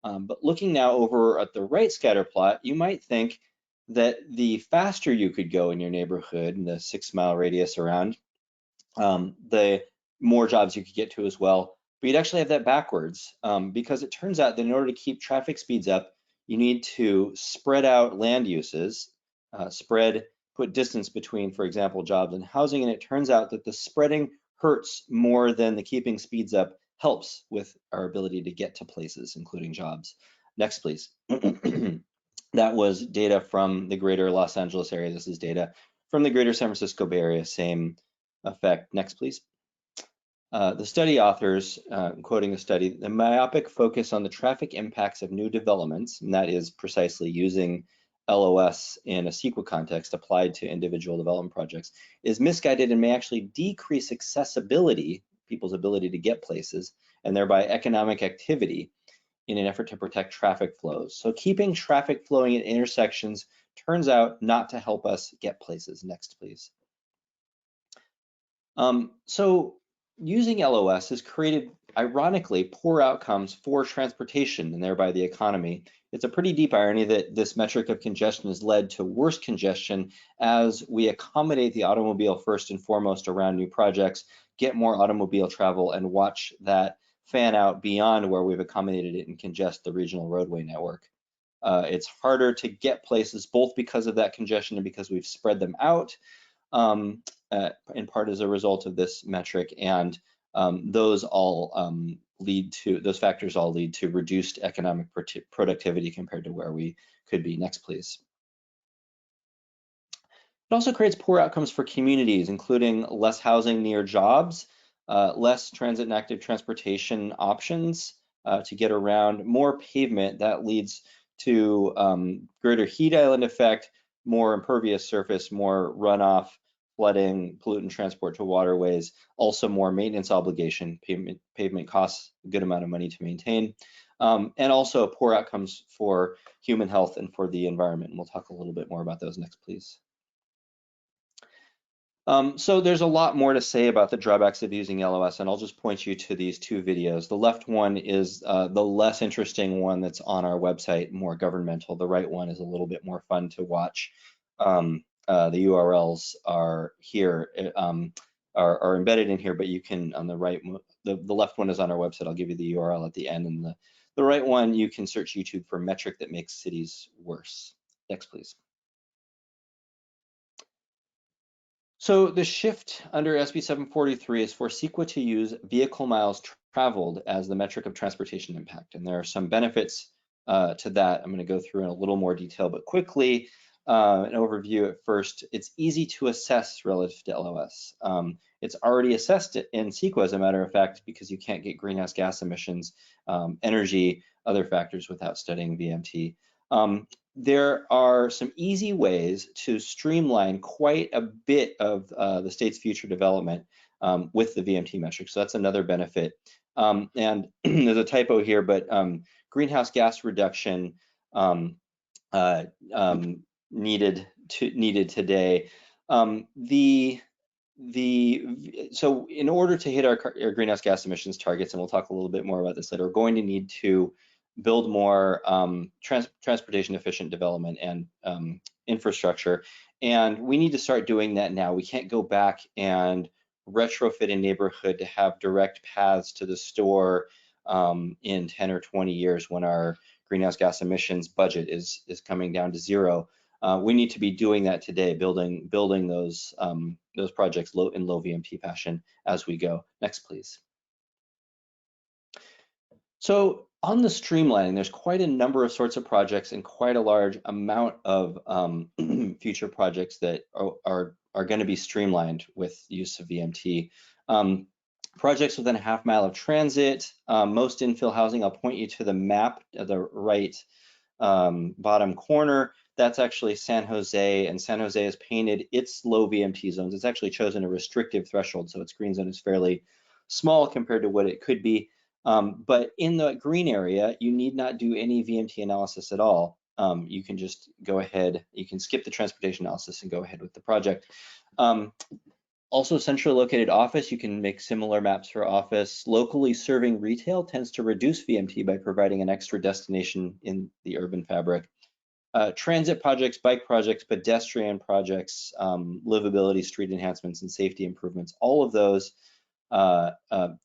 But looking now over at the right scatter plot, you might think that the faster you could go in your neighborhood, in the 6 mile radius around, the more jobs you could get to as well. But you'd actually have that backwards because it turns out that in order to keep traffic speeds up, you need to spread out land uses, put distance between, for example, jobs and housing. And it turns out that the spreading hurts more than the keeping speeds up helps with our ability to get to places, including jobs. Next, please. That was data from the greater Los Angeles area. This is data from the greater San Francisco Bay Area, same effect. Next, please. The study authors, quoting the study, the myopic focus on the traffic impacts of new developments, and that is precisely using LOS in a CEQA context applied to individual development projects, is misguided and may actually decrease accessibility, people's ability to get places, and thereby economic activity in an effort to protect traffic flows. So keeping traffic flowing at intersections turns out not to help us get places. Next, please. So using LOS has created, ironically, poor outcomes for transportation and thereby the economy. It's a pretty deep irony that this metric of congestion has led to worse congestion as we accommodate the automobile first and foremost around new projects, get more automobile travel, and watch that fan out beyond where we've accommodated it and congest the regional roadway network. It's harder to get places both because of that congestion and because we've spread them out. In part as a result of this metric, and those factors all lead to reduced economic productivity compared to where we could be. Next, please. It also creates poor outcomes for communities, including less housing near jobs, less transit and active transportation options to get around, more pavement that leads to greater heat island effect, more impervious surface, more runoff, flooding, pollutant transport to waterways, also more maintenance obligation. Pavement costs a good amount of money to maintain, and also poor outcomes for human health and for the environment. And we'll talk a little bit more about those next, please. So there's a lot more to say about the drawbacks of using LOS, and I'll just point you to these two videos. The left one is the less interesting one that's on our website, more governmental. The right one is a little bit more fun to watch. The URLs are here, are embedded in here, but you can, on the right, the left one is on our website. I'll give you the URL at the end, and the right one, you can search YouTube for metric that makes cities worse. Next, please. So the shift under SB 743 is for CEQA to use vehicle miles traveled as the metric of transportation impact. And there are some benefits to that. I'm going to go through in a little more detail, but quickly, an overview at first. It's easy to assess relative to LOS. It's already assessed in CEQA, as a matter of fact, because you can't get greenhouse gas emissions, energy, other factors without studying VMT. There are some easy ways to streamline quite a bit of the state's future development with the VMT metric. So that's another benefit. And there's a typo here, but greenhouse gas reduction needed today. So in order to hit our greenhouse gas emissions targets, and we'll talk a little bit more about this later, we're going to need to build more transportation efficient development and infrastructure. And we need to start doing that now. We can't go back and retrofit a neighborhood to have direct paths to the store in 10 or 20 years when our greenhouse gas emissions budget is coming down to zero. We need to be doing that today, building those projects in low VMT fashion as we go. Next, please. So on the streamlining, there's quite a number of sorts of projects and quite a large amount of future projects that are going to be streamlined with use of VMT. Projects within a half mile of transit, most infill housing, I'll point you to the map at the right bottom corner. That's actually San Jose, and San Jose has painted its low VMT zones. It's actually chosen a restrictive threshold, so its green zone is fairly small compared to what it could be. But in the green area, you need not do any VMT analysis at all. You can just go ahead, you can skip the transportation analysis and go ahead with the project. Also, centrally located office, you can make similar maps for office. Locally serving retail tends to reduce VMT by providing an extra destination in the urban fabric. Transit projects, bike projects, pedestrian projects, livability, street enhancements, and safety improvements, all of those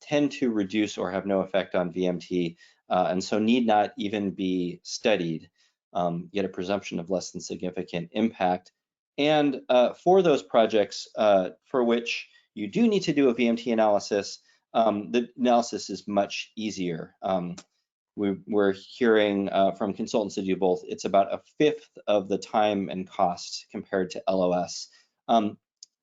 tend to reduce or have no effect on VMT, and so need not even be studied, get a presumption of less than significant impact. And for those projects for which you do need to do a VMT analysis, the analysis is much easier. We're hearing from consultants to do both. It's about a fifth of the time and cost compared to LOS.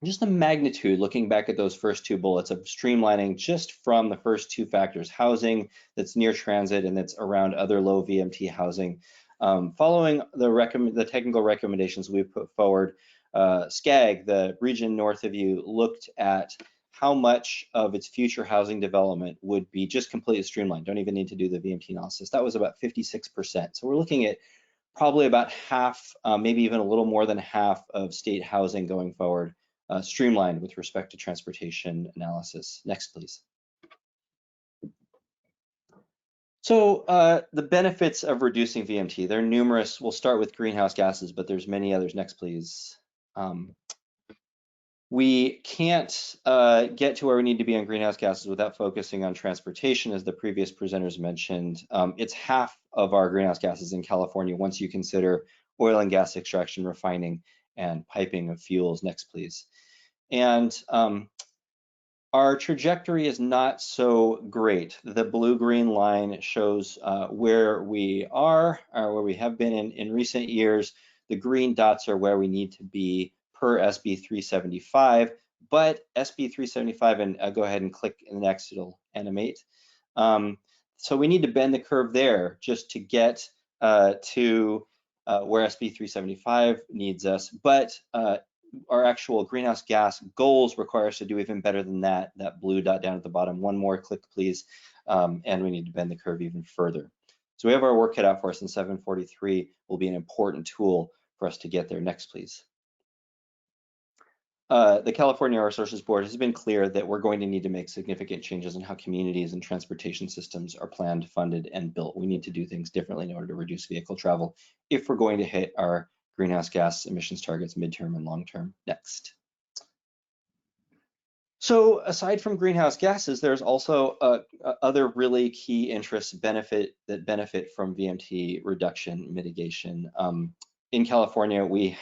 Just the magnitude, looking back at those first two bullets of streamlining just from the first two factors, housing that's near transit and that's around other low VMT housing. Following the technical recommendations we put forward, SCAG, the region north of you, looked at how much of its future housing development would be just completely streamlined, don't even need to do the VMT analysis. That was about 56%. So we're looking at probably about half, maybe even a little more than half of state housing going forward, streamlined with respect to transportation analysis. Next, please. So the benefits of reducing VMT, they're numerous. We'll start with greenhouse gases, but there's many others. Next, please. We can't get to where we need to be on greenhouse gases without focusing on transportation, as the previous presenters mentioned. It's half of our greenhouse gases in California once you consider oil and gas extraction, refining, and piping of fuels. Next, please. And our trajectory is not so great. The blue-green line shows where we are, or where we have been in recent years. The green dots are where we need to be per SB 375, but SB 375, and I'll go ahead and click in the next, it'll animate. So we need to bend the curve there just to get to where SB 375 needs us, but our actual greenhouse gas goals require us to do even better than that blue dot down at the bottom. One more click, please, and we need to bend the curve even further. So we have our work cut out for us, and 743 will be an important tool for us to get there. Next, please. The California Air Resources Board has been clear that we're going to need to make significant changes in how communities and transportation systems are planned, funded, and built. We need to do things differently in order to reduce vehicle travel if we're going to hit our greenhouse gas emissions targets midterm and long term. Next. So aside from greenhouse gases, there's also other really key interests benefit from VMT reduction mitigation. In California, we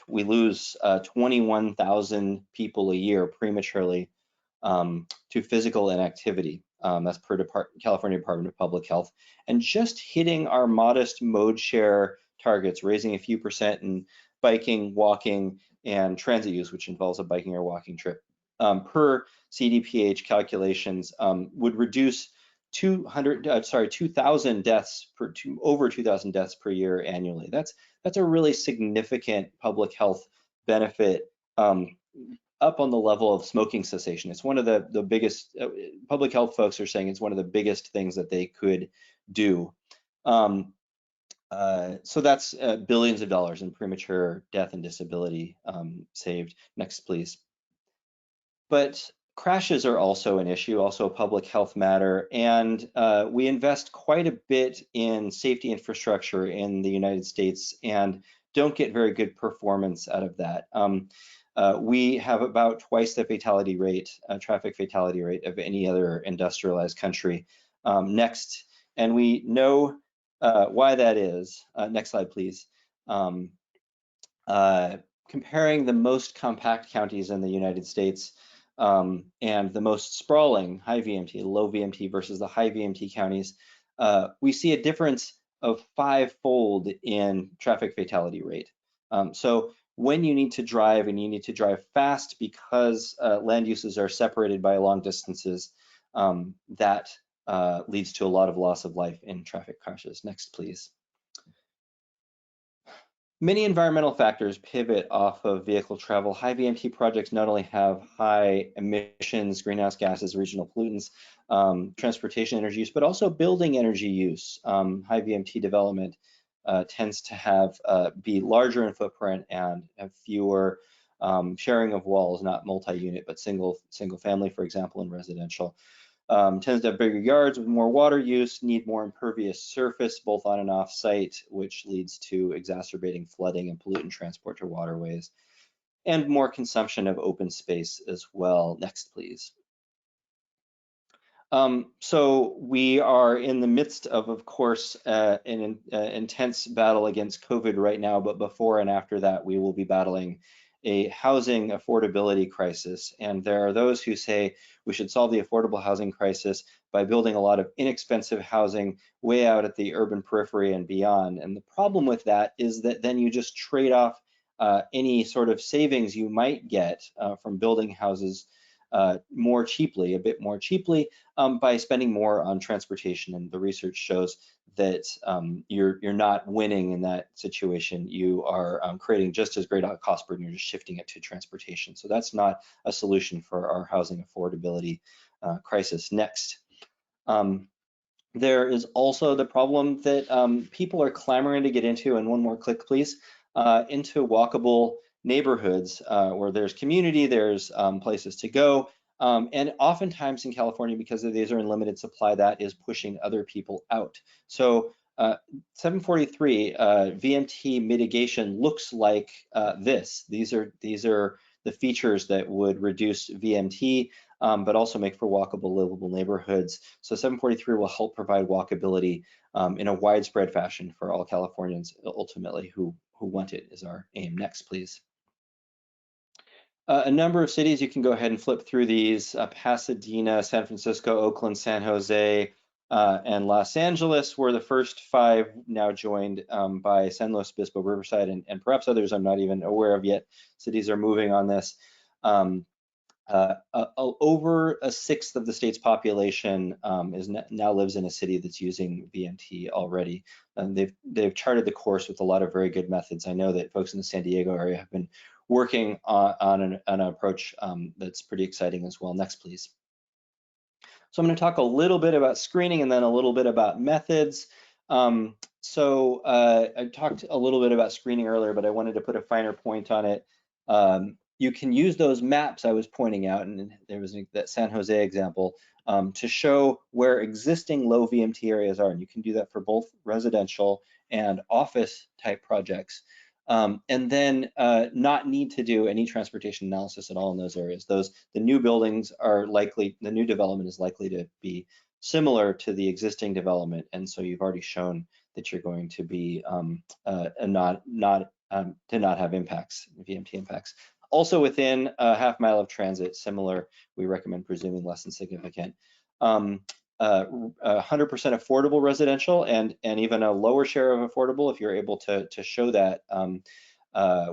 lose 21,000 people a year prematurely to physical inactivity. That's per California Department of Public Health. And just hitting our modest mode share targets, raising a few percent in biking, walking, and transit use, which involves a biking or walking trip, per CDPH calculations, would reduce 2,000 deaths over 2,000 deaths per year annually. That's a really significant public health benefit, up on the level of smoking cessation. It's one of the biggest, public health folks are saying it's one of the biggest things that they could do. So that's billions of dollars in premature death and disability saved. Next, please. But crashes are also an issue, also a public health matter, and we invest quite a bit in safety infrastructure in the United States and don't get very good performance out of that. We have about twice the fatality rate, traffic fatality rate of any other industrialized country. Next, and we know why that is. Next slide, please. comparing the most compact counties in the United States and the most sprawling high VMT, low VMT versus the high VMT counties, we see a difference of 5-fold in traffic fatality rate. So when you need to drive and you need to drive fast because land uses are separated by long distances, that leads to a lot of loss of life in traffic crashes. Next, please. Many environmental factors pivot off of vehicle travel. High VMT projects not only have high emissions, greenhouse gases, regional pollutants, transportation energy use, but also building energy use. High VMT development tends to have be larger in footprint and have fewer sharing of walls, not multi-unit, but single family, for example, in residential. Tends to have bigger yards with more water use, need more impervious surface, both on and off site, which leads to exacerbating flooding and pollutant transport to waterways, and more consumption of open space as well. Next, please. So we are in the midst of course, an intense battle against COVID right now, but before and after that, we will be battling a housing affordability crisis. And there are those who say we should solve the affordable housing crisis by building a lot of inexpensive housing way out at the urban periphery and beyond. And the problem with that is that then you just trade off any sort of savings you might get from building houses more cheaply, a bit more cheaply, by spending more on transportation. And the research shows that you're not winning in that situation. You are creating just as great a cost burden, you're just shifting it to transportation. So that's not a solution for our housing affordability crisis. Next. There is also the problem that people are clamoring to get into, and one more click please, into walkable neighborhoods where there's community, there's places to go, and oftentimes in California, because these are in limited supply, that is pushing other people out. So 743 VMT mitigation looks like this. These are the features that would reduce VMT, but also make for walkable, livable neighborhoods. So 743 will help provide walkability in a widespread fashion for all Californians ultimately who want it, is our aim. Next, please. A number of cities, you can go ahead and flip through these, Pasadena, San Francisco, Oakland, San Jose, and Los Angeles were the first 5, now joined by San Luis Obispo, Riverside, and perhaps others I'm not even aware of yet. Cities are moving on this. Over a sixth of the state's population now lives in a city that's using VMT already. And they've charted the course with a lot of very good methods. I know that folks in the San Diego area have been working on an approach that's pretty exciting as well. Next, please. So I'm going to talk a little bit about screening and then a little bit about methods. I talked a little bit about screening earlier, but I wanted to put a finer point on it. You can use those maps I was pointing out, and there was that San Jose example, to show where existing low VMT areas are. And you can do that for both residential and office type projects. And then not need to do any transportation analysis at all in those areas. The new buildings are likely, the new development is likely to be similar to the existing development. And so you've already shown that you're going to be to not have impacts, VMT impacts. Also within a half mile of transit, similar, we recommend presuming less than significant. 100% affordable residential and even a lower share of affordable if you're able to show that.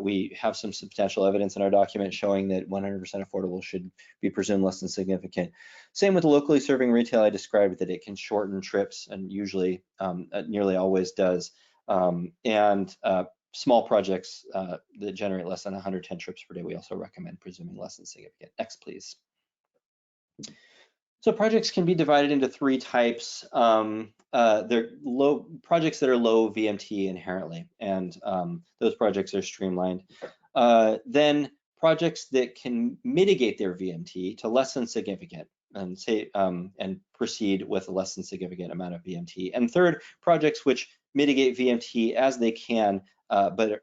We have some substantial evidence in our document showing that 100% affordable should be presumed less than significant. Same with locally serving retail. I described that it can shorten trips and usually nearly always does. Small projects that generate less than 110 trips per day, we also recommend presuming less than significant. Next, please. So projects can be divided into 3 types. They're projects that are low VMT inherently, and those projects are streamlined. Then projects that can mitigate their VMT to less than significant, and and proceed with a less than significant amount of VMT. And third, projects which mitigate VMT as they can, but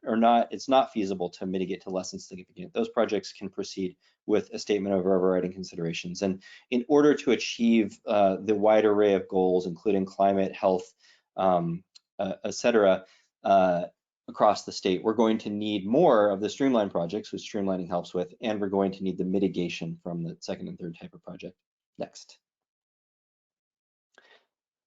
it's not feasible to mitigate to less than significant. Those projects can proceed with a statement of overriding considerations. And in order to achieve the wide array of goals, including climate, health, et cetera, across the state. We're going to need more of the streamline projects, which streamlining helps with, and we're going to need the mitigation from the second and third type of project. Next.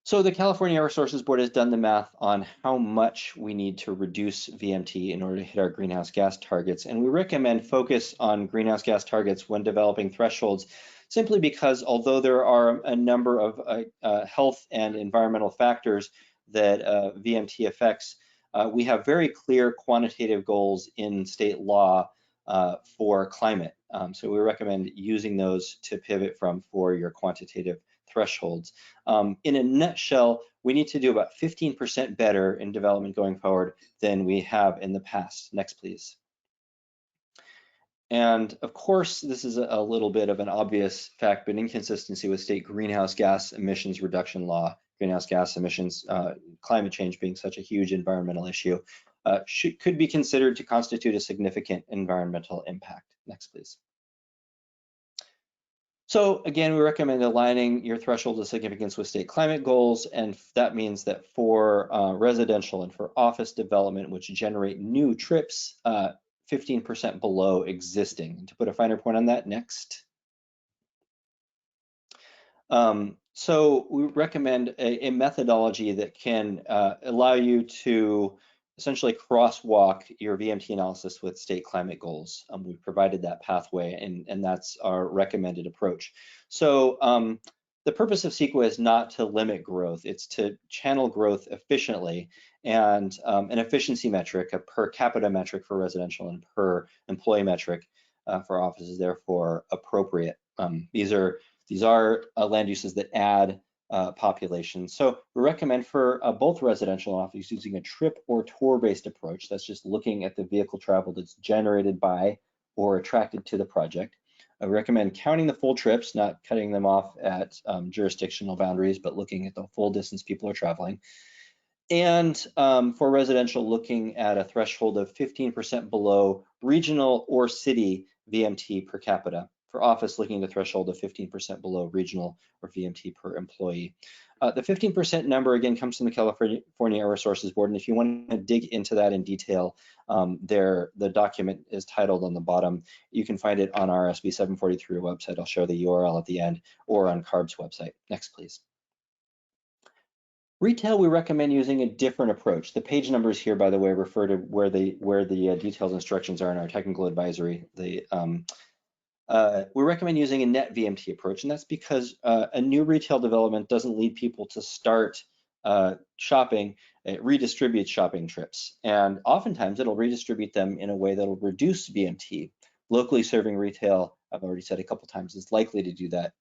So the California Air Resources Board has done the math on how much we need to reduce VMT in order to hit our greenhouse gas targets. And we recommend focus on greenhouse gas targets when developing thresholds, simply because although there are a number of health and environmental factors that VMT affects, we have very clear quantitative goals in state law for climate. So we recommend using those to pivot from for your quantitative thresholds. In a nutshell, we need to do about 15% better in development going forward than we have in the past. Next, please. And of course, this is a little bit of an obvious fact, but inconsistency with state greenhouse gas emissions reduction law, greenhouse gas emissions, climate change being such a huge environmental issue, could be considered to constitute a significant environmental impact. Next, please. So again, we recommend aligning your threshold of significance with state climate goals, and that means that for residential and for office development, which generate new trips, 15% below existing. And to put a finer point on that, next. So we recommend a methodology that can allow you to essentially crosswalk your VMT analysis with state climate goals. We've provided that pathway, and that's our recommended approach. So the purpose of CEQA is not to limit growth, it's to channel growth efficiently, and an efficiency metric, a per capita metric for residential and per employee metric for office is therefore appropriate. These are land uses that add population. So we recommend for both residential and office using a trip or tour-based approach. That's just looking at the vehicle travel that's generated by or attracted to the project. I recommend counting the full trips, not cutting them off at jurisdictional boundaries, but looking at the full distance people are traveling. And for residential, looking at a threshold of 15% below regional or city VMT per capita. For office, looking at a threshold of 15% below regional or VMT per employee. The 15% number, again, comes from the California Air Resources Board, and if you want to dig into that in detail, the document is titled on the bottom. You can find it on our SB 743 website. I'll show the URL at the end, or on CARB's website. Next, please. Retail, we recommend using a different approach. The page numbers here, by the way, refer to where the detailed instructions are in our technical advisory. We recommend using a net VMT approach, and that's because a new retail development doesn't lead people to start shopping. It redistributes shopping trips, and oftentimes it'll redistribute them in a way that'll reduce VMT. Locally serving retail, I've already said a couple times, is likely to do that.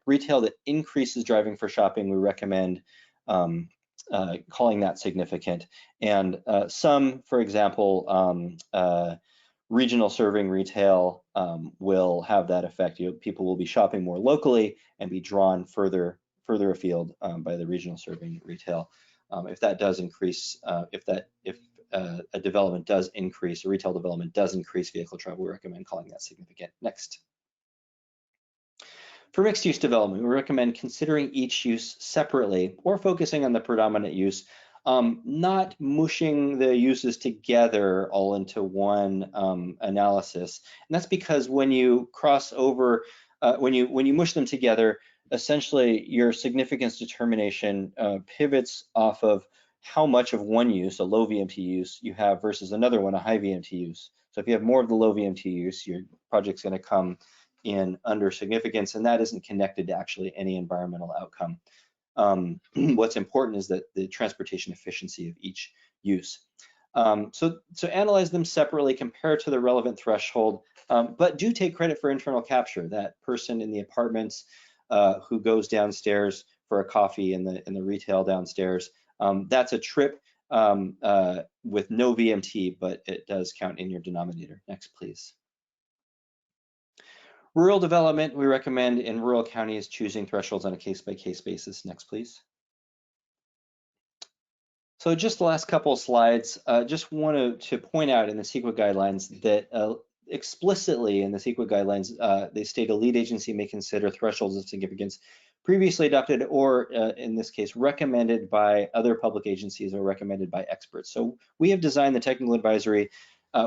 Retail that increases driving for shopping, we recommend calling that significant. And some, for example, regional serving retail will have that effect. People will be shopping more locally and be drawn further afield by the regional serving retail. If that does increase, if a development does increase, a retail development does increase vehicle travel, we recommend calling that significant. Next. For mixed use development, we recommend considering each use separately or focusing on the predominant use. Not mushing the uses together all into one analysis. And that's because when you cross over, when you mush them together, essentially your significance determination pivots off of how much of one use, a low VMT use, you have versus another one, a high VMT use. So if you have more of the low VMT use, your project's going to come in under significance, and that isn't connected to actually any environmental outcome. What's important is that the transportation efficiency of each use. So analyze them separately, compare to the relevant threshold, but do take credit for internal capture. That person in the apartments who goes downstairs for a coffee in the retail downstairs, that's a trip with no VMT, but it does count in your denominator. Next, please. Rural development, we recommend in rural counties choosing thresholds on a case-by-case basis. Next, please. So just the last couple of slides, just wanted to point out in the CEQA guidelines that explicitly in the CEQA guidelines, they state a lead agency may consider thresholds of significance previously adopted or in this case recommended by other public agencies or recommended by experts. So we have designed the technical advisory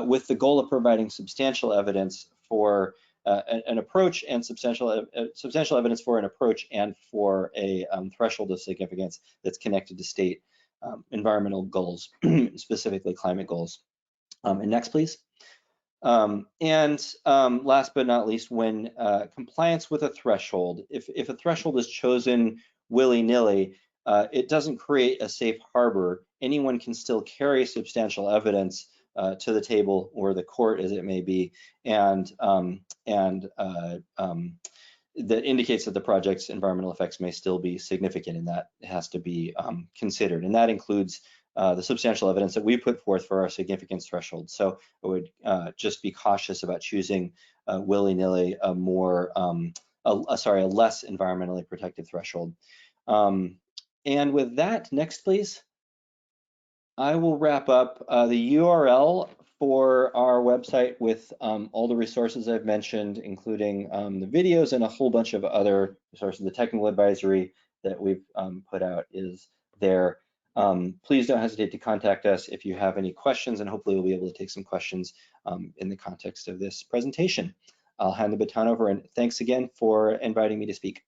with the goal of providing substantial evidence for an approach and substantial evidence for an approach and for a threshold of significance that's connected to state environmental goals, specifically climate goals. And next, please. Last but not least, when compliance with a threshold, if a threshold is chosen willy-nilly, it doesn't create a safe harbor. Anyone can still carry substantial evidence to the table or the court, as it may be, and that indicates that the project's environmental effects may still be significant, and that has to be considered. And that includes the substantial evidence that we put forth for our significance threshold. So I would just be cautious about choosing willy-nilly a less environmentally protective threshold. And with that, next please. I will wrap up the URL for our website with all the resources I've mentioned, including the videos and a whole bunch of other resources. The technical advisory that we've put out is there. Please don't hesitate to contact us if you have any questions, and hopefully we'll be able to take some questions in the context of this presentation. I'll hand the baton over, and thanks again for inviting me to speak.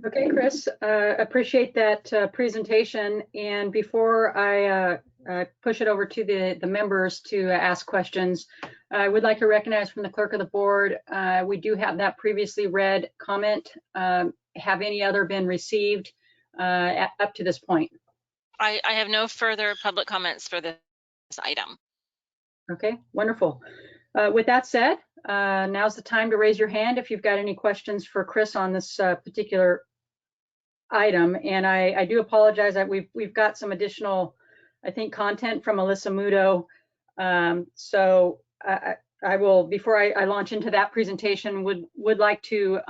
Okay, Chris, appreciate that presentation. And before I push it over to the members to ask questions, I would like to recognize from the clerk of the board, we do have that previously read comment. Have any other been received up to this point? I have no further public comments for this item. Okay, wonderful. With that said, now's the time to raise your hand if you've got any questions for Chris on this particular item. And I do apologize that we've got some additional, I think, content from Alyssa Mudo. So I will, before I launch into that presentation, would like to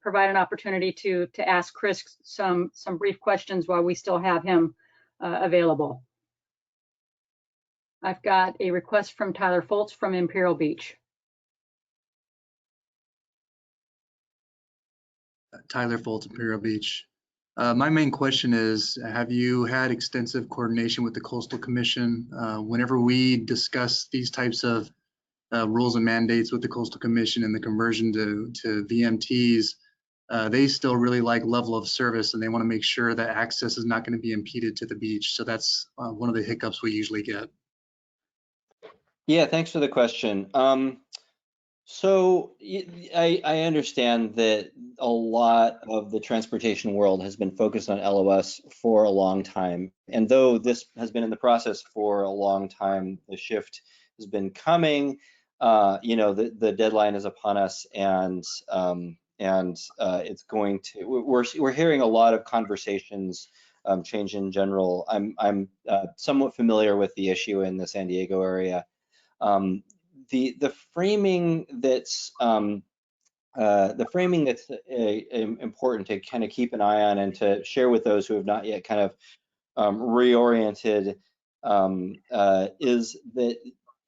provide an opportunity to ask Chris some brief questions while we still have him available. I've got a request from Tyler Foltz from Imperial Beach. Tyler Foltz, Imperial Beach. My main question is, have you had extensive coordination with the Coastal Commission? Whenever we discuss these types of rules and mandates with the Coastal Commission and the conversion to VMTs, they still really like level of service, and they want to make sure that access is not going to be impeded to the beach. So that's one of the hiccups we usually get. Yeah, thanks for the question. So I understand that a lot of the transportation world has been focused on LOS for a long time. And though this has been in the process for a long time, the shift has been coming. You know, the deadline is upon us, and it's going to. We're hearing a lot of conversations change in general. I'm somewhat familiar with the issue in the San Diego area. The framing that's important to kind of keep an eye on and to share with those who have not yet kind of reoriented is that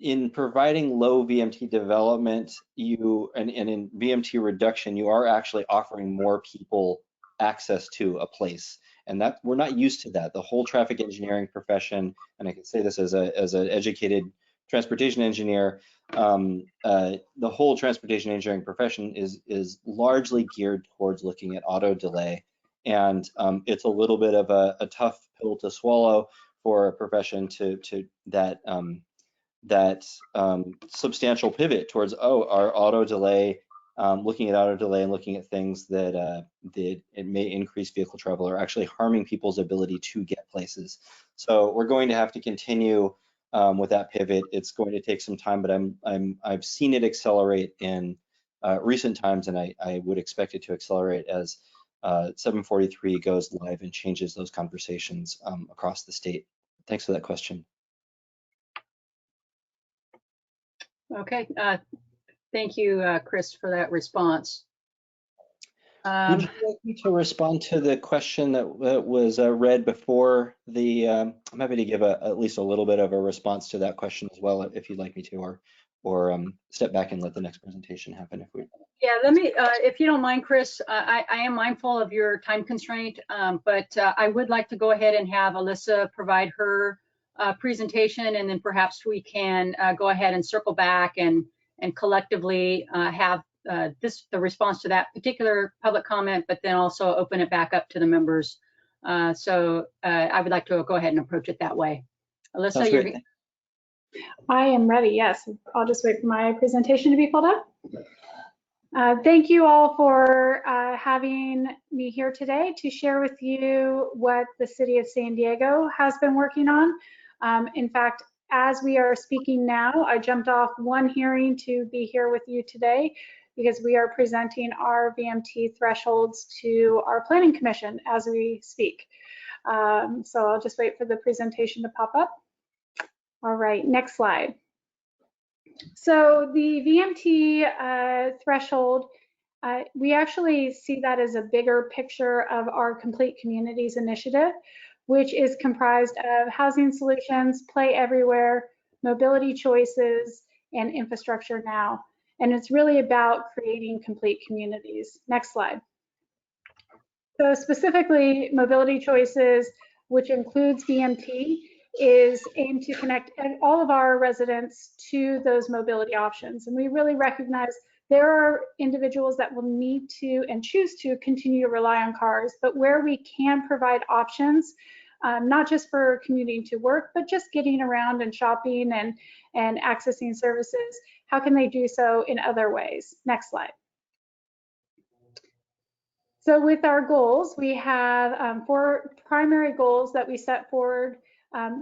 in providing low VMT development, and in VMT reduction, you are actually offering more people access to a place, and that we're not used to that. The whole traffic engineering profession, and I can say this as an educated transportation engineer, the whole transportation engineering profession is largely geared towards looking at auto delay, and it's a little bit of a tough pill to swallow for a profession to that substantial pivot towards our auto delay, looking at auto delay and looking at things that it may increase vehicle travel or actually harming people's ability to get places. So we're going to have to continue with that pivot. It's going to take some time, but I've seen it accelerate in recent times, and I would expect it to accelerate as 743 goes live and changes those conversations across the state. Thanks for that question. Okay, thank you, Chris, for that response. Would you like me to respond to the question that was read before the? I'm happy to give at least a little bit of a response to that question as well, if you'd like me to, or step back and let the next presentation happen if we. Yeah, let me, if you don't mind, Chris, I am mindful of your time constraint, but I would like to go ahead and have Alyssa provide her presentation, and then perhaps we can go ahead and circle back and collectively have the response to that particular public comment, but then also open it back up to the members. So I would like to go ahead and approach it that way. Alyssa, Sounds you're great. I am ready, yes. I'll just wait for my presentation to be pulled up. Thank you all for having me here today to share with you what the City of San Diego has been working on. In fact, as we are speaking now, I jumped off one hearing to be here with you today because we are presenting our VMT thresholds to our Planning Commission as we speak. So I'll just wait for the presentation to pop up. All right, next slide. So the VMT threshold, we actually see that as a bigger picture of our Complete Communities initiative, which is comprised of housing solutions, play everywhere, mobility choices, and infrastructure now. And it's really about creating complete communities. Next slide. So specifically, mobility choices, which includes VMT, is aimed to connect all of our residents to those mobility options. And we really recognize there are individuals that will need to and choose to continue to rely on cars, but where we can provide options, not just for commuting to work, but just getting around and shopping and accessing services, how can they do so in other ways? Next slide. So with our goals, we have 4 primary goals that we set forward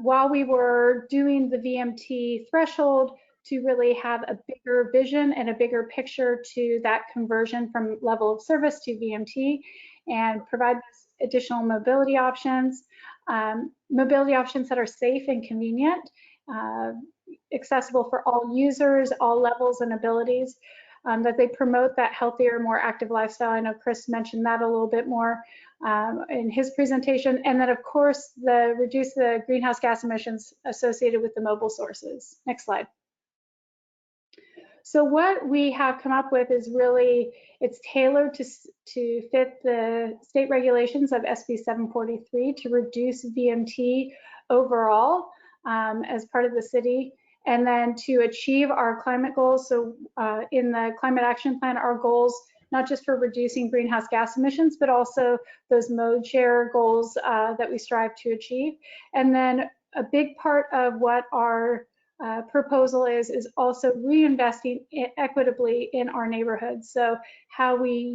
while we were doing the VMT threshold to really have a bigger vision and a bigger picture to that conversion from level of service to VMT and provide additional mobility options that are safe and convenient, accessible for all users, all levels and abilities. That they promote that healthier, more active lifestyle. I know Chris mentioned that a little bit more in his presentation. And then of course, reduce the greenhouse gas emissions associated with the mobile sources. Next slide. So what we have come up with is really, it's tailored to fit the state regulations of SB 743 to reduce VMT overall as part of the city. And then to achieve our climate goals. So in the climate action plan, our goals, not just for reducing greenhouse gas emissions, but also those mode share goals that we strive to achieve. And then a big part of what our proposal is also reinvesting equitably in our neighborhoods. So how we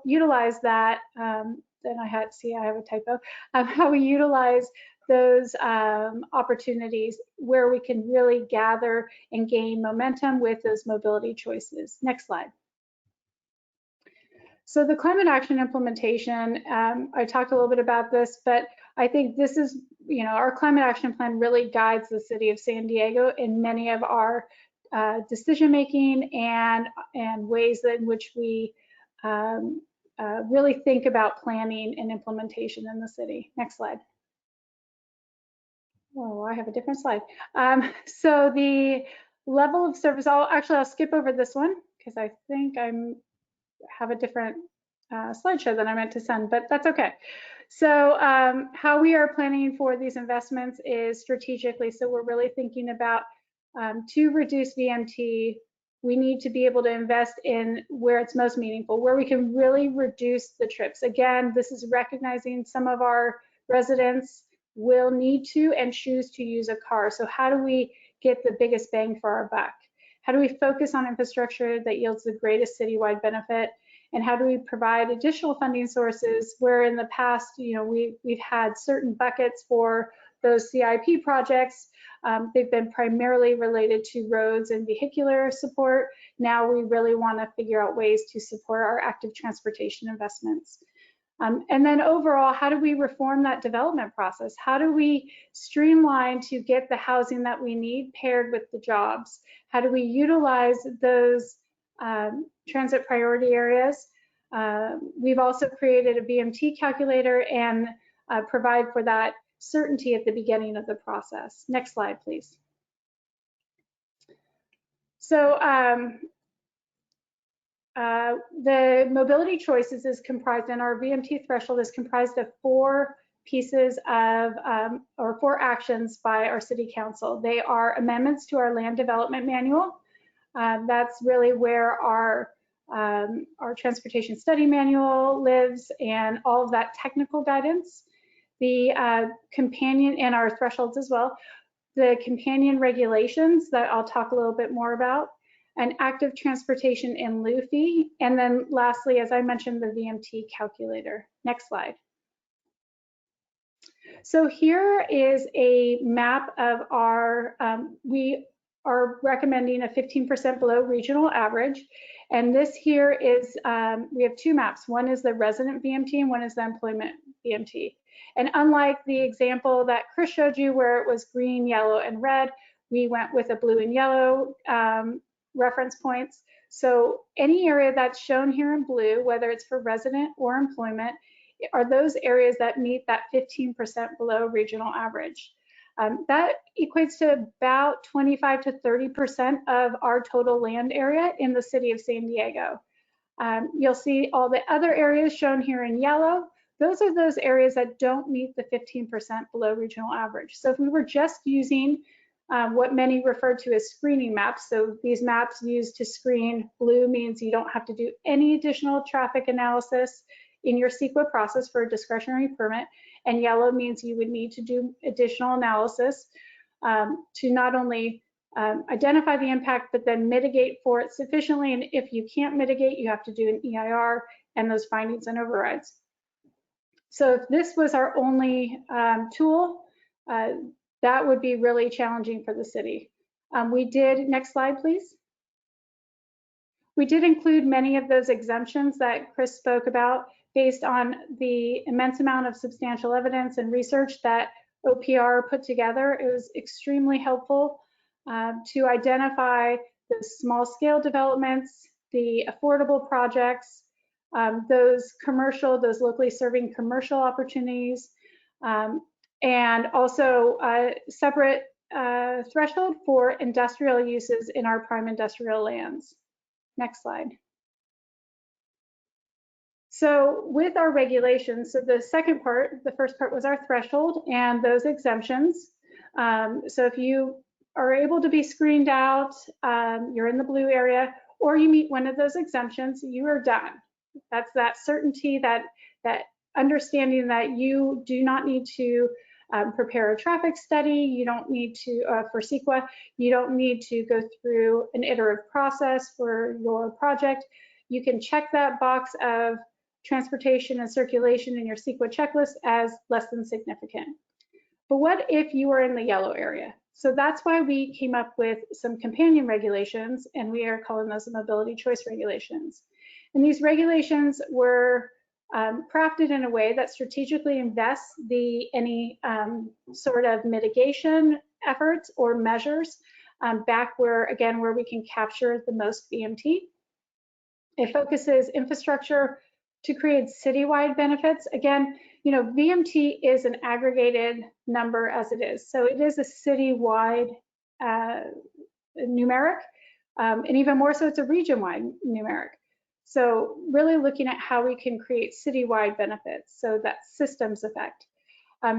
utilize that, then I have a typo, how we utilize those opportunities where we can really gather and gain momentum with those mobility choices. Next slide. So the climate action implementation, I talked a little bit about this, but I think this is, our climate action plan really guides the city of San Diego in many of our decision-making and ways in which we really think about planning and implementation in the city. Next slide. Oh, I have a different slide. So the level of service, I'll skip over this one because I think I have a different slideshow that I meant to send, but that's okay. So how we are planning for these investments is strategically. So we're really thinking about to reduce VMT, we need to be able to invest in where it's most meaningful, where we can really reduce the trips. Again, this is recognizing some of our residents will need to and choose to use a car. So how do we get the biggest bang for our buck? How do we focus on infrastructure that yields the greatest citywide benefit? And how do we provide additional funding sources where in the past, we've had certain buckets for those CIP projects. They've been primarily related to roads and vehicular support. Now we really want to figure out ways to support our active transportation investments. And then overall, how do we reform that development process? How do we streamline to get the housing that we need paired with the jobs? How do we utilize those transit priority areas? We've also created a Vmt Calculator and provide for that certainty at the beginning of the process. Next slide, please. So the mobility choices is comprised, and our VMT threshold is comprised of 4 pieces of, or 4 actions by our city council. They are amendments to our land development manual. That's really where our transportation study manual lives and all of that technical guidance. The companion, and our thresholds as well, the companion regulations that I'll talk a little bit more about, an active transportation in lieu fee, and then lastly, as I mentioned, the VMT calculator. Next slide. So here is a map of our, we are recommending a 15% below regional average. And this here is, we have 2 maps. One is the resident VMT and one is the employment VMT. And unlike the example that Chris showed you where it was green, yellow, and red, we went with a blue and yellow reference points. So any area that's shown here in blue, whether it's for resident or employment, are those areas that meet that 15% below regional average. That equates to about 25 to 30% of our total land area in the city of San Diego. You'll see all the other areas shown here in yellow. Those are those areas that don't meet the 15% below regional average. So if we were just using what many refer to as screening maps, so these maps used to screen, blue means you don't have to do any additional traffic analysis in your CEQA process for a discretionary permit, and yellow means you would need to do additional analysis to not only identify the impact, but then mitigate for it sufficiently. And if you can't mitigate, you have to do an EIR and those findings and overrides. So if this was our only tool, that would be really challenging for the city. We did, next slide, please. We did include many of those exemptions that Chris spoke about based on the immense amount of substantial evidence and research that OPR put together. It was extremely helpful to identify the small scale developments, the affordable projects, those commercial, those locally serving commercial opportunities, and also a separate threshold for industrial uses in our prime industrial lands. Next slide. So with our regulations, so the second part, the first part was our threshold and those exemptions. So if you are able to be screened out, you're in the blue area, or you meet one of those exemptions, you are done. That's that certainty, that understanding that you do not need to prepare a traffic study, you don't need to, for CEQA, you don't need to go through an iterative process for your project. You can check that box of transportation and circulation in your CEQA checklist as less than significant. But what if you are in the yellow area? So that's why we came up with some companion regulations, and we are calling those the mobility choice regulations. And these regulations were crafted in a way that strategically invests any sort of mitigation efforts or measures back where, again, where we can capture the most VMT. It focuses infrastructure to create citywide benefits. Again, you know, VMT is an aggregated number as it is. So it is a citywide numeric, and even more so, it's a region-wide numeric. So really looking at how we can create citywide benefits, so that systems effect.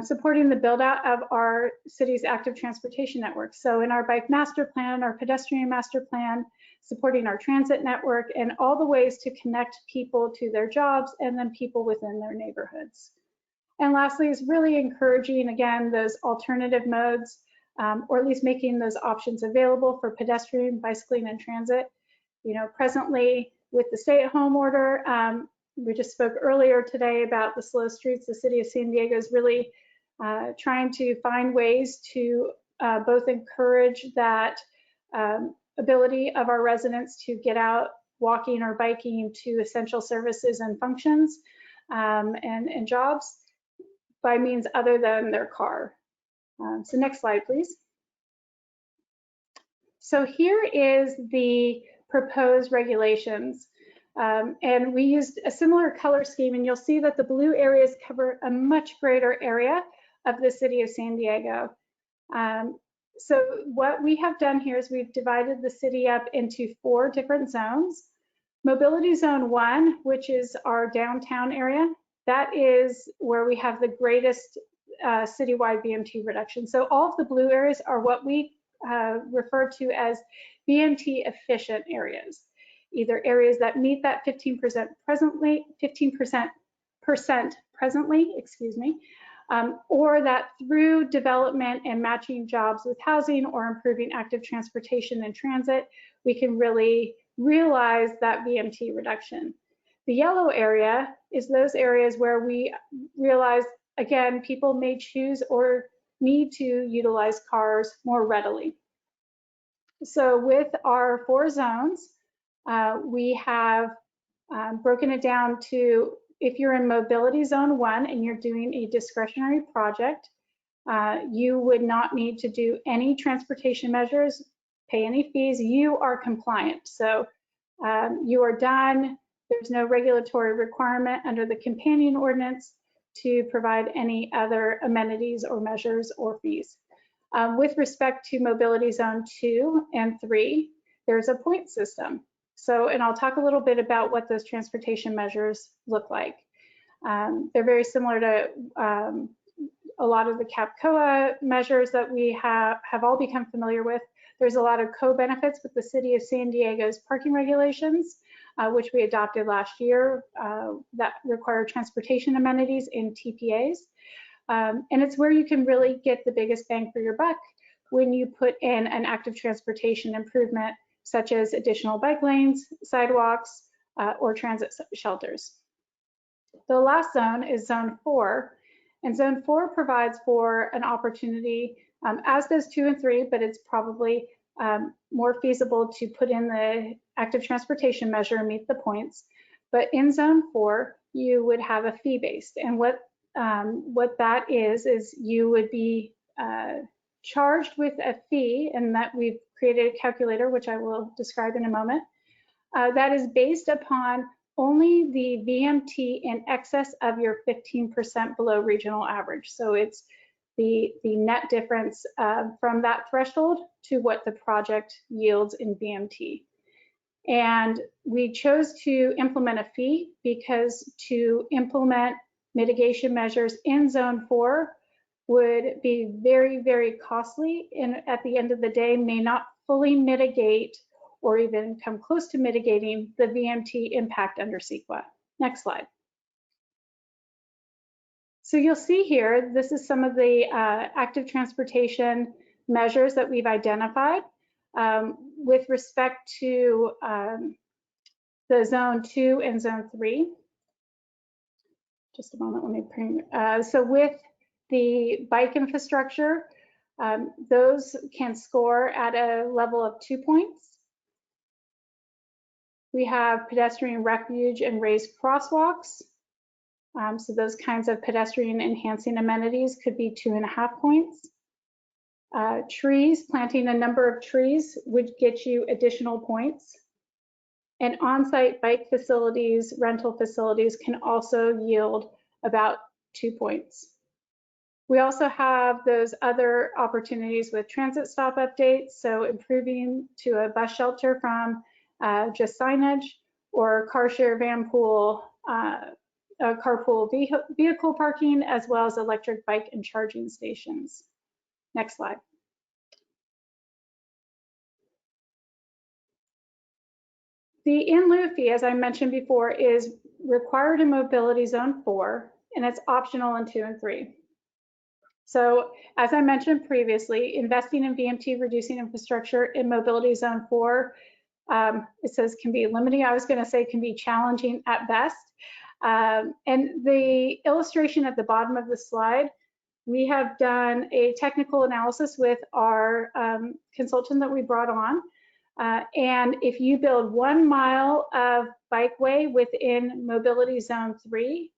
Supporting the build out of our city's active transportation network. So in our bike master plan, our pedestrian master plan, supporting our transit network, and all the ways to connect people to their jobs and then people within their neighborhoods. And lastly is really encouraging, again, those alternative modes, or at least making those options available for pedestrian, bicycling, and transit. You know, presently with the stay-at-home order, we just spoke earlier today about the slow streets. The city of San Diego is really trying to find ways to both encourage that ability of our residents to get out walking or biking to essential services and functions and jobs by means other than their car. So next slide, please. So here is the proposed regulations. And we used a similar color scheme, and you'll see that the blue areas cover a much greater area of the city of San Diego. So what we have done here is we've divided the city up into 4 different zones. Mobility Zone 1, which is our downtown area, that is where we have the greatest citywide VMT reduction. So all of the blue areas are what we refer to as VMT efficient areas, either areas that meet that 15% presently, or that through development and matching jobs with housing or improving active transportation and transit, we can really realize that VMT reduction. The yellow area is those areas where we realize, again, people may choose or need to utilize cars more readily. So with our 4 zones, we have broken it down to, if you're in Mobility Zone 1 and you're doing a discretionary project, you would not need to do any transportation measures, pay any fees. You are compliant. So you are done. There's no regulatory requirement under the companion ordinance to provide any other amenities or measures or fees. With respect to Mobility Zone 2 and 3, there's a point system. So, and I'll talk a little bit about what those transportation measures look like. They're very similar to a lot of the CAPCOA measures that we have all become familiar with. There's a lot of co-benefits with the City of San Diego's parking regulations, which we adopted last year, that require transportation amenities in TPAs. And it's where you can really get the biggest bang for your buck when you put in an active transportation improvement, such as additional bike lanes, sidewalks, or transit shelters. The last zone is Zone 4, and Zone 4 provides for an opportunity, as does 2 and 3, but it's probably more feasible to put in the active transportation measure and meet the points. But in Zone 4, you would have a fee-based, and what that is you would be charged with a fee, and that we've created a calculator, which I will describe in a moment, that is based upon only the VMT in excess of your 15% below regional average. So it's the net difference from that threshold to what the project yields in VMT. And we chose to implement a fee because to implement mitigation measures in Zone 4 would be very, very costly, and at the end of the day may not fully mitigate or even come close to mitigating the VMT impact under CEQA. Next slide. So you'll see here, this is some of the active transportation measures that we've identified with respect to the Zone 2 and Zone 3. Just a moment, let me bring, so with the bike infrastructure, those can score at a level of 2 points. We have pedestrian refuge and raised crosswalks. So those kinds of pedestrian enhancing amenities could be 2.5 points. Trees, planting a number of trees would get you additional points. And on-site bike facilities, rental facilities can also yield about 2 points. We also have those other opportunities with transit stop updates, so improving to a bus shelter from just signage, or car share van pool, carpool vehicle parking, as well as electric bike and charging stations. Next slide. The in lieu fee, as I mentioned before, is required in Mobility Zone 4, and it's optional in 2 and 3. So as I mentioned previously, investing in VMT reducing infrastructure in Mobility Zone 4, it says can be limiting. I was going to say can be challenging at best. And the illustration at the bottom of the slide, we have done a technical analysis with our consultant that we brought on. And if you build 1 mile of bikeway within Mobility Zone 3,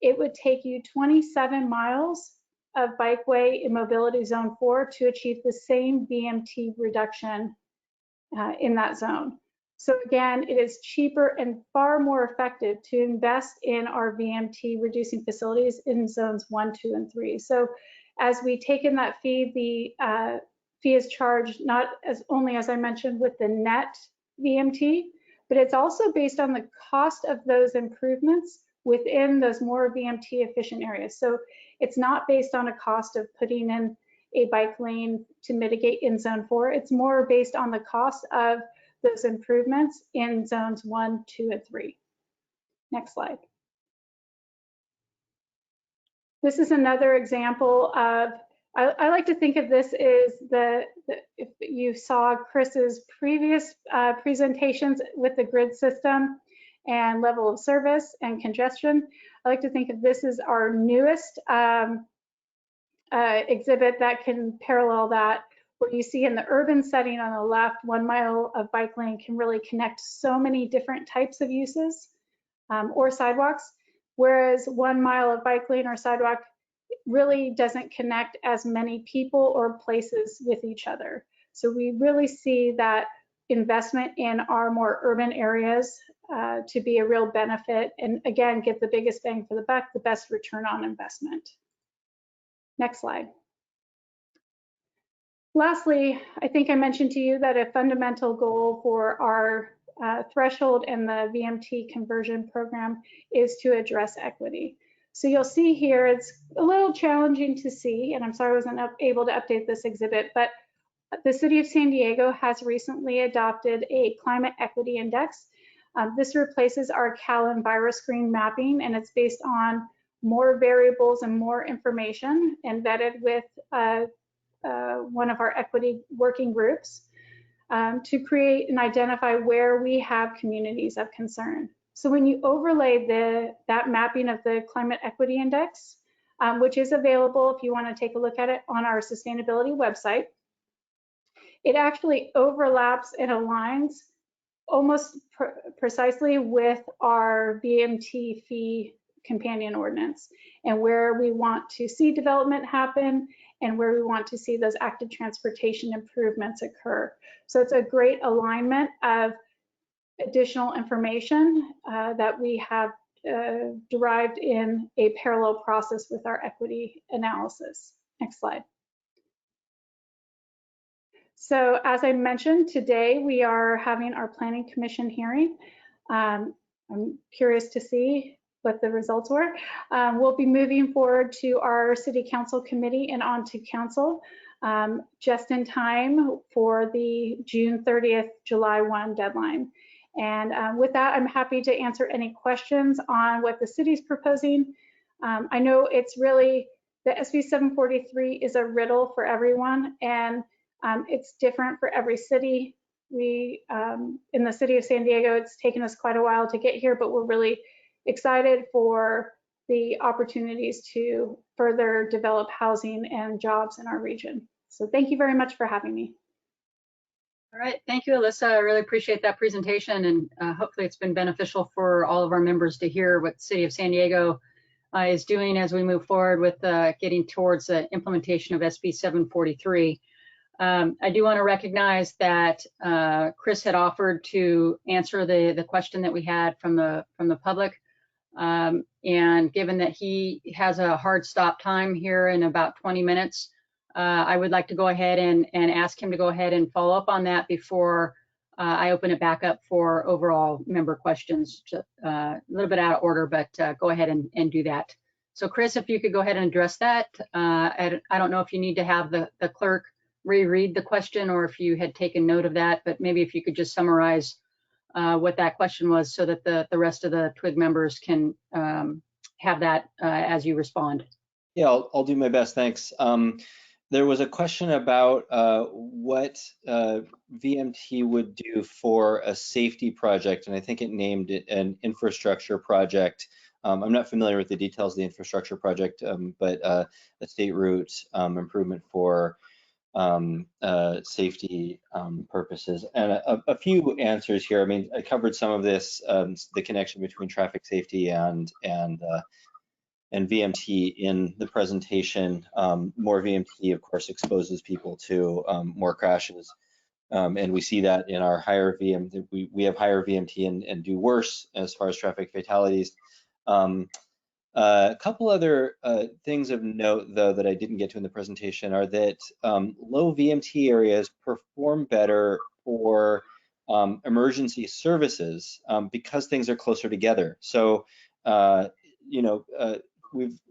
it would take you 27 miles of bikeway in Mobility Zone 4 to achieve the same VMT reduction in that zone. So again, it is cheaper and far more effective to invest in our VMT reducing facilities in zones 1, 2, and 3. So as we take in that fee, the fee is charged not as only, as I mentioned, with the net VMT, but but it's also based on the cost of those improvements within those more VMT efficient areas. So it's not based on a cost of putting in a bike lane to mitigate in zone 4. It's more based on the cost of those improvements in zones 1, 2, and 3. Next slide. This is another example of, I like to think of this as if you saw Chris's previous presentations with the grid system and level of service and congestion. I like to think of this as our newest exhibit that can parallel that, where you see in the urban setting on the left, 1 mile of bike lane can really connect so many different types of uses or sidewalks, whereas 1 mile of bike lane or sidewalk really doesn't connect as many people or places with each other. So we really see that investment in our more urban areas to be a real benefit, and again, get the biggest bang for the buck, the best return on investment. Next slide. Lastly, I think I mentioned to you that a fundamental goal for our threshold and the VMT conversion program is to address equity. So you'll see here, it's a little challenging to see, and I'm sorry I wasn't able to update this exhibit, but the City of San Diego has recently adopted a climate equity index. This replaces our Colin virus screen mapping, and it's based on more variables and more information embedded with one of our equity working groups to create and identify where we have communities of concern. So when you overlay that mapping of the climate equity index, which is available if you want to take a look at it on our sustainability website, it actually overlaps and aligns almost precisely with our VMT fee companion ordinance and where we want to see development happen and where we want to see those active transportation improvements occur. So it's a great alignment of additional information that we have derived in a parallel process with our equity analysis. Next slide. So as I mentioned, today we are having our Planning Commission hearing. I'm curious to see what the results were. We'll be moving forward to our City Council Committee and on to Council just in time for the June 30th, July 1 deadline. And with that, I'm happy to answer any questions on what the city's proposing. I know it's really, the SB 743 is a riddle for everyone, and it's different for every city. We, in the city of San Diego, it's taken us quite a while to get here, but we're really excited for the opportunities to further develop housing and jobs in our region. So thank you very much for having me. All right, thank you, Alyssa. I really appreciate that presentation, and hopefully it's been beneficial for all of our members to hear what the City of San Diego is doing as we move forward with getting towards the implementation of SB 743. I do want to recognize that Chris had offered to answer the question that we had from the public, and given that he has a hard stop time here in about 20 minutes, I would like to go ahead and ask him to go ahead and follow up on that before I open it back up for overall member questions. A little bit out of order, but go ahead and do that. So Chris, if you could go ahead and address that. I don't know if you need to have the clerk reread the question or if you had taken note of that, but maybe if you could just summarize what that question was so that the rest of the TWIG members can have that as you respond. Yeah, I'll do my best, thanks. There was a question about what VMT would do for a safety project, and I think it named it an infrastructure project. I'm not familiar with the details of the infrastructure project, but a state route improvement for safety purposes. And a few answers here. I mean, I covered some of this, the connection between traffic safety and VMT in the presentation. More VMT, of course, exposes people to more crashes. And we see that in our higher VMT, we have higher VMT and do worse as far as traffic fatalities. A couple other things of note, though, that I didn't get to in the presentation are that low VMT areas perform better for emergency services because things are closer together. So, you know,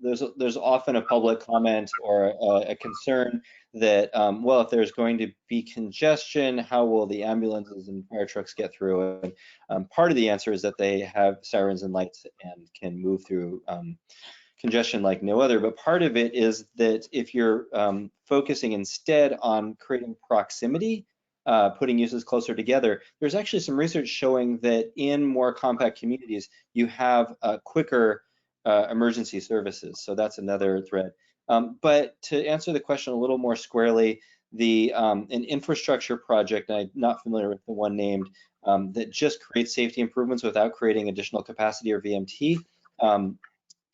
there's often a public comment or a concern that, well, if there's going to be congestion, how will the ambulances and fire trucks get through? And part of the answer is that they have sirens and lights and can move through congestion like no other. But part of it is that if you're focusing instead on creating proximity, putting uses closer together, there's actually some research showing that in more compact communities, you have quicker emergency services. So that's another thread. But to answer the question a little more squarely, an infrastructure project, I'm not familiar with the one named, that just creates safety improvements without creating additional capacity or VMT,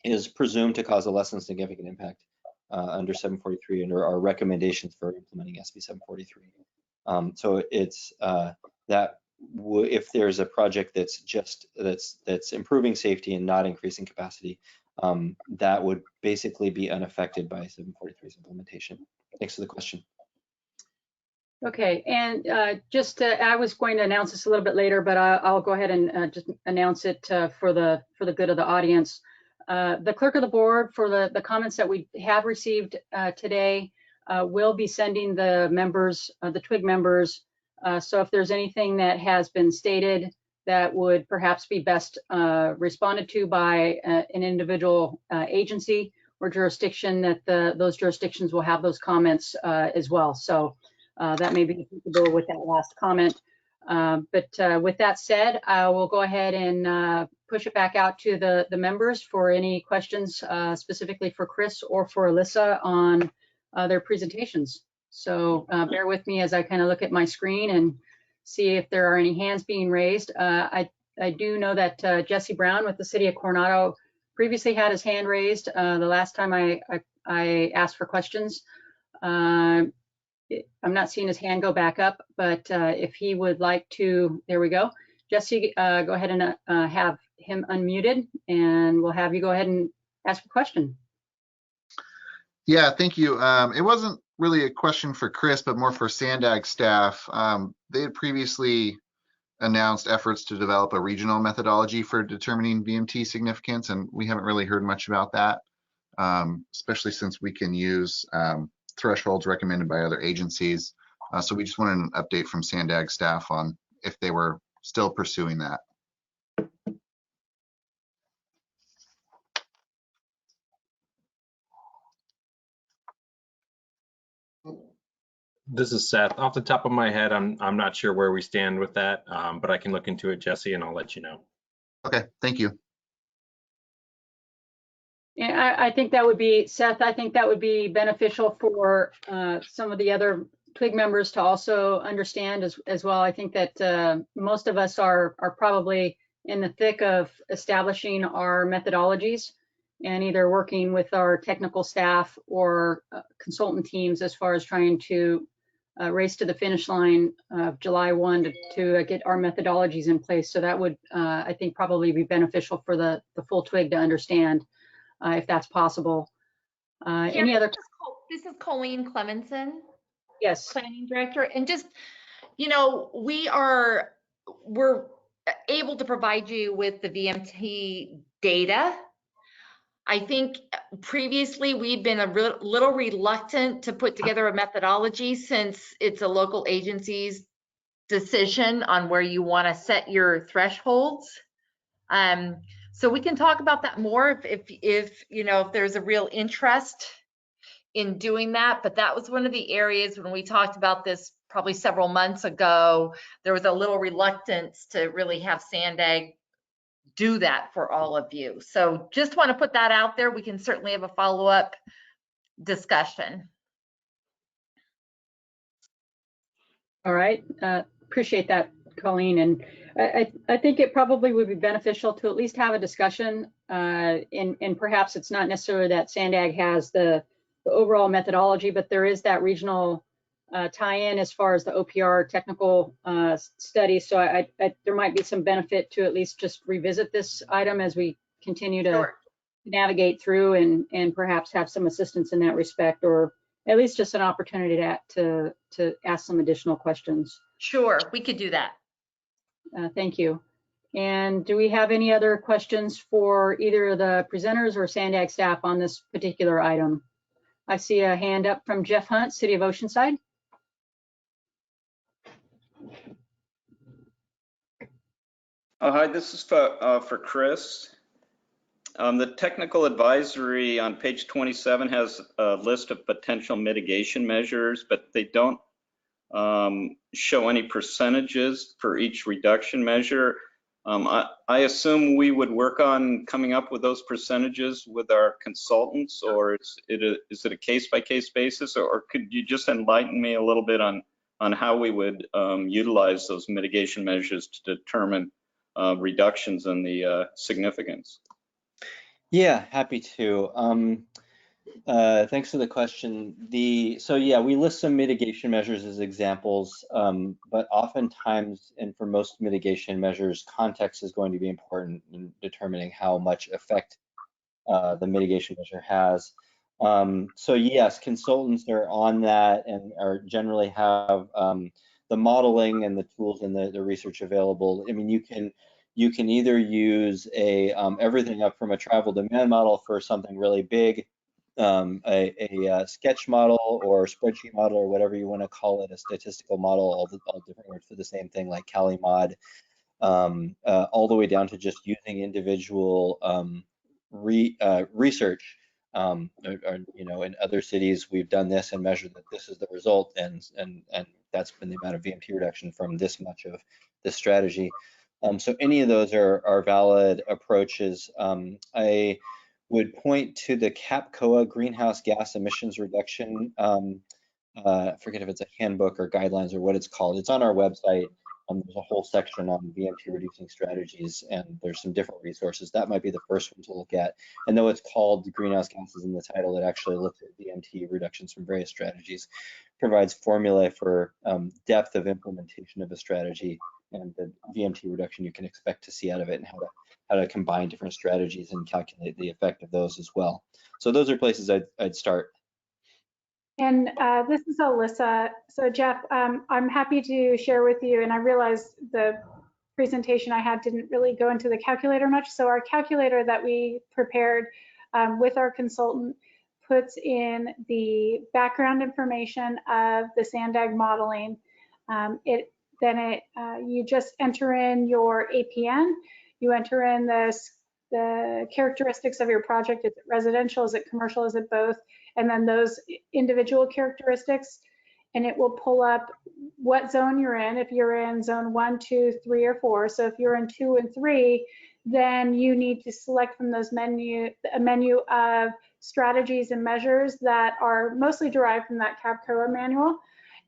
is presumed to cause a less than significant impact under 743 under our recommendations for implementing SB 743. So it's that if there's a project that's improving safety and not increasing capacity, that would basically be unaffected by 743's implementation. Thanks for the question. Okay, and I was going to announce this a little bit later, but I'll go ahead and just announce it for the good of the audience. The clerk of the board, for the comments that we have received today, will be sending the members, the TWIG members. So if there's anything that has been stated that would perhaps be best responded to by an individual agency or jurisdiction, that those jurisdictions will have those comments as well. So that may be applicable with that last comment. But with that said, I will go ahead and push it back out to the members for any questions specifically for Chris or for Alyssa on their presentations. So bear with me as I kind of look at my screen and see if there are any hands being raised. I do know that Jesse Brown with the City of Coronado previously had his hand raised the last time I asked for questions. I'm not seeing his hand go back up, but if he would like to, there we go. Jesse, go ahead and have him unmuted, and we'll have you go ahead and ask a question. Yeah, thank you. It wasn't really a question for Chris, but more for Sandag staff. They had previously announced efforts to develop a regional methodology for determining VMT significance, and we haven't really heard much about that, especially since we can use thresholds recommended by other agencies. So we just wanted an update from Sandag staff on if they were still pursuing that. This is Seth. Off the top of my head, I'm not sure where we stand with that, but I can look into it, Jesse, and I'll let you know. Okay, thank you. Yeah, I think that would be, Seth, I think that would be beneficial for some of the other TWIG members to also understand as well. I think that most of us are probably in the thick of establishing our methodologies and either working with our technical staff or consultant teams as far as trying to race to the finish line of July 1 to get our methodologies in place. So that would, I think, probably be beneficial for the full TWIG to understand if that's possible. Any other? This is Colleen Clementson. Yes. Planning Director. And just, you know, we're able to provide you with the VMT data. I think previously we'd been a little reluctant to put together a methodology since it's a local agency's decision on where you want to set your thresholds. So we can talk about that more if you know, if there's a real interest in doing that. But that was one of the areas when we talked about this probably several months ago, there was a little reluctance to really have Sandag do that for all of you. So just want to put that out there. We can certainly have a follow-up discussion. All right, appreciate that, Colleen. And I think it probably would be beneficial to at least have a discussion, and perhaps it's not necessarily that Sandag has the overall methodology, but there is that regional tie-in as far as the OPR technical study. So there might be some benefit to at least just revisit this item as we continue to navigate through and perhaps have some assistance in that respect, or at least just an opportunity to ask some additional questions. Sure, we could do that. Thank you. And do we have any other questions for either of the presenters or Sandag staff on this particular item? I see a hand up from Jeff Hunt, City of Oceanside. Hi, this is for Chris. The technical advisory on page 27 has a list of potential mitigation measures, but they don't show any percentages for each reduction measure. I assume we would work on coming up with those percentages with our consultants, or is it a case-by-case basis, or could you just enlighten me a little bit on how we would utilize those mitigation measures to determine reductions in the significance? Yeah, happy to. Thanks for the question. So yeah, we list some mitigation measures as examples, but oftentimes, and for most mitigation measures, context is going to be important in determining how much effect the mitigation measure has. So yes, consultants are on that and are generally have the modeling and the tools and the research available. I mean, you can either use everything up from a travel demand model for something really big, a sketch model or spreadsheet model or whatever you want to call it, a statistical model, all different words for the same thing, like CaliMod, all the way down to just using individual research. In other cities, we've done this and measured that this is the result, and that's been the amount of VMT reduction from this much of this strategy. So any of those are valid approaches. I would point to the CAPCOA greenhouse gas emissions reduction. I forget if it's a handbook or guidelines or what it's called. It's on our website. There's a whole section on VMT reducing strategies, and there's some different resources. That might be the first one to look at. And though it's called greenhouse gases in the title, it actually looks at VMT reductions from various strategies, provides formulae for depth of implementation of a strategy and the VMT reduction you can expect to see out of it, and how to combine different strategies and calculate the effect of those as well. So those are places I'd start. And this is Alyssa. So Jeff, I'm happy to share with you, and I realize the presentation I had didn't really go into the calculator much. So our calculator that we prepared with our consultant puts in the background information of the Sandag modeling. You just enter in your APN, you enter in the characteristics of your project. Is it residential? Is it commercial? Is it both? And then those individual characteristics, and it will pull up what zone you're in. If you're in zone 1, 2, 3, or 4. So if you're in 2 and 3, then you need to select from those a menu of strategies and measures that are mostly derived from that CAPCOA manual.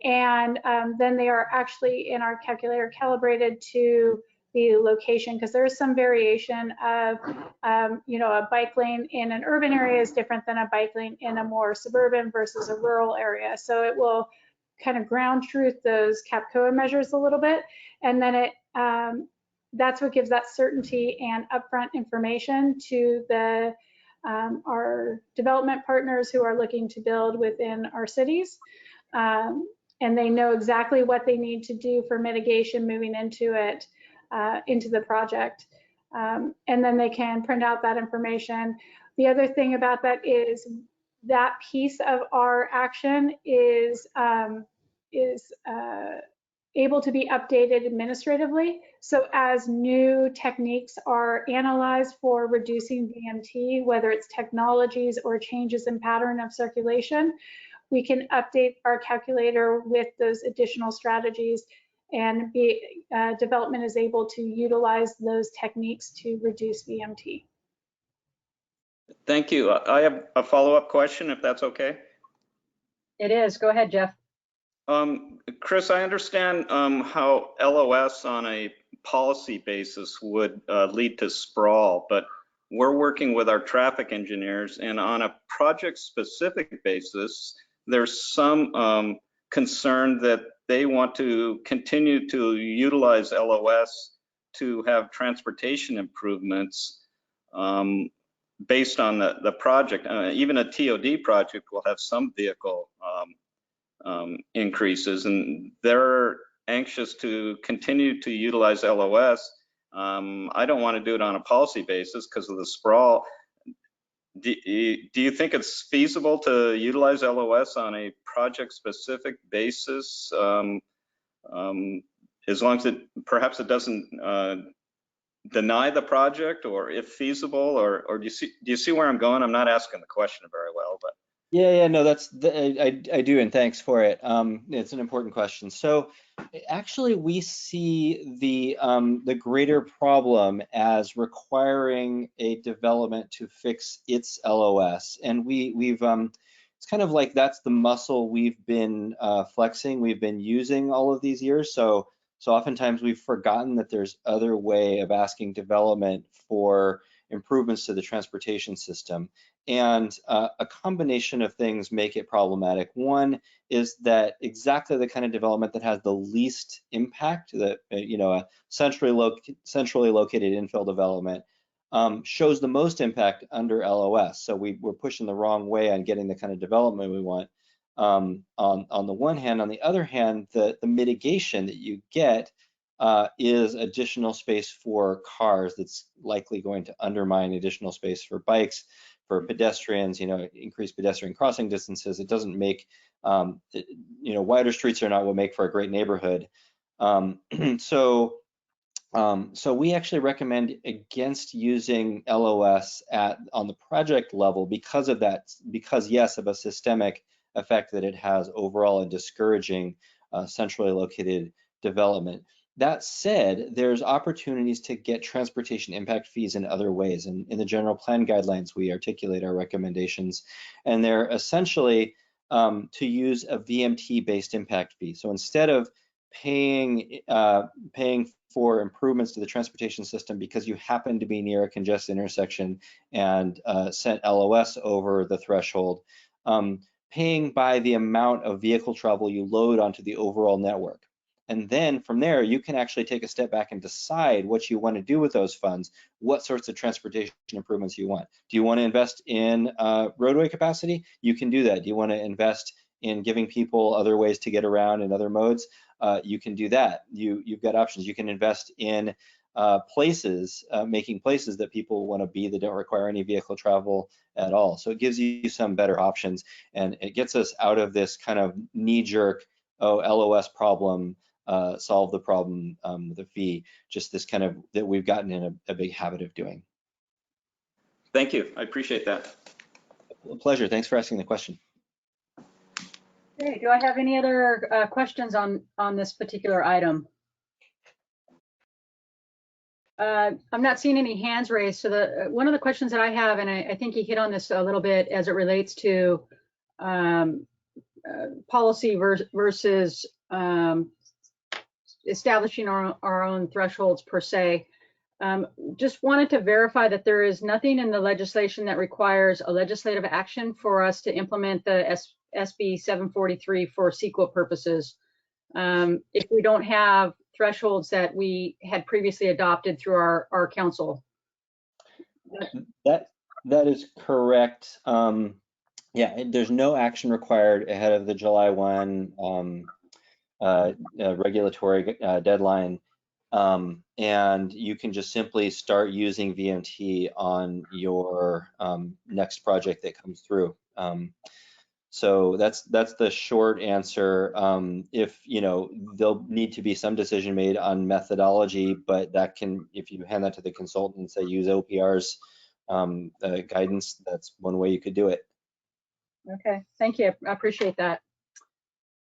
And then they are actually in our calculator calibrated to the location, because there is some variation of, a bike lane in an urban area is different than a bike lane in a more suburban versus a rural area. So it will kind of ground truth those CAPCOA measures a little bit. And then that's what gives that certainty and upfront information to our development partners who are looking to build within our cities. And they know exactly what they need to do for mitigation moving into it, into the project. And then they can print out that information. The other thing about that is that piece of our action is able to be updated administratively. So as new techniques are analyzed for reducing VMT, whether it's technologies or changes in pattern of circulation, we can update our calculator with those additional strategies, and development is able to utilize those techniques to reduce VMT. Thank you. I have a follow-up question, if that's okay. It is. Go ahead, Jeff. Chris, I understand how LOS on a policy basis would lead to sprawl, but we're working with our traffic engineers, and on a project-specific basis, there's some concern that they want to continue to utilize LOS to have transportation improvements based on the project. Even a TOD project will have some vehicle increases, and they're anxious to continue to utilize LOS. I don't want to do it on a policy basis because of the sprawl. Do you think it's feasible to utilize LOS on a project-specific basis, as long as perhaps it doesn't deny the project, or if feasible, or do you see where I'm going? I'm not asking the question very well, but. Yeah, no, I do, and thanks for it. It's an important question. So actually, we see the greater problem as requiring a development to fix its LOS, and we've it's kind of like that's the muscle we've been flexing, we've been using all of these years. So oftentimes we've forgotten that there's other way of asking development for improvements to the transportation system. And a combination of things make it problematic. One is that exactly the kind of development that has the least impact, that a centrally located infill development, shows the most impact under LOS. So we're pushing the wrong way on getting the kind of development we want. On the one hand, on the other hand, the mitigation that you get is additional space for cars that's likely going to undermine additional space for bikes, for pedestrians, increase pedestrian crossing distances. It doesn't make, wider streets are not what make for a great neighborhood. So we actually recommend against using LOS on the project level because of that, because yes, of a systemic effect that it has overall in discouraging centrally located development. That said, there's opportunities to get transportation impact fees in other ways. And in the general plan guidelines, we articulate our recommendations, and they're essentially to use a VMT-based impact fee. So instead of paying for improvements to the transportation system because you happen to be near a congested intersection and sent LOS over the threshold, paying by the amount of vehicle travel you load onto the overall network. And then from there, you can actually take a step back and decide what you want to do with those funds, what sorts of transportation improvements you want. Do you want to invest in roadway capacity? You can do that. Do you want to invest in giving people other ways to get around in other modes? You can do that. You've got options. You can invest in places, making places that people want to be that don't require any vehicle travel at all. So it gives you some better options, and it gets us out of this kind of knee-jerk, LOS problem, solve the problem with a fee, just this kind of that we've gotten in a big habit of doing. Thank you. I appreciate that. A pleasure. Thanks for asking the question. Okay, do I have any other questions on this particular item? I'm not seeing any hands raised. So one of the questions that I have, and I think you hit on this a little bit as it relates to policy versus establishing our own thresholds per se. Just wanted to verify that there is nothing in the legislation that requires a legislative action for us to implement the SB 743 for CEQA purposes. If we don't have thresholds that we had previously adopted through our council. That is correct. Yeah, there's no action required ahead of the July 1 regulatory deadline, and you can just simply start using VMT on your next project that comes through. So that's the short answer. If there'll need to be some decision made on methodology, but that can, if you hand that to the consultant and say use OPR's guidance, that's one way you could do it. Okay, thank you. I appreciate that.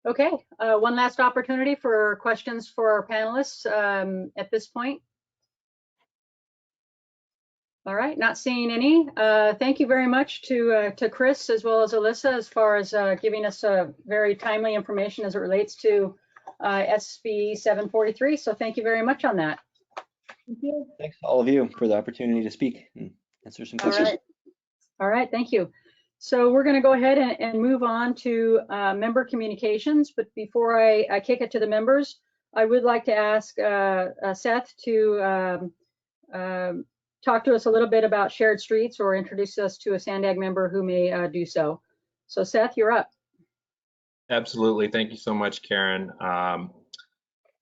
Okay, one last opportunity for questions for our panelists at this point. All right, not seeing any. Thank you very much to Chris as well as Alyssa as far as giving us very timely information as it relates to SB 743. So thank you very much on that. Thank you. Thanks to all of you for the opportunity to speak and answer some questions. All right, thank you. So we're going to go ahead and move on to member communications. But before I kick it to the members, I would like to ask Seth to talk to us a little bit about shared streets or introduce us to a Sandag member who may do so. So Seth, you're up. Absolutely. Thank you so much, Karen.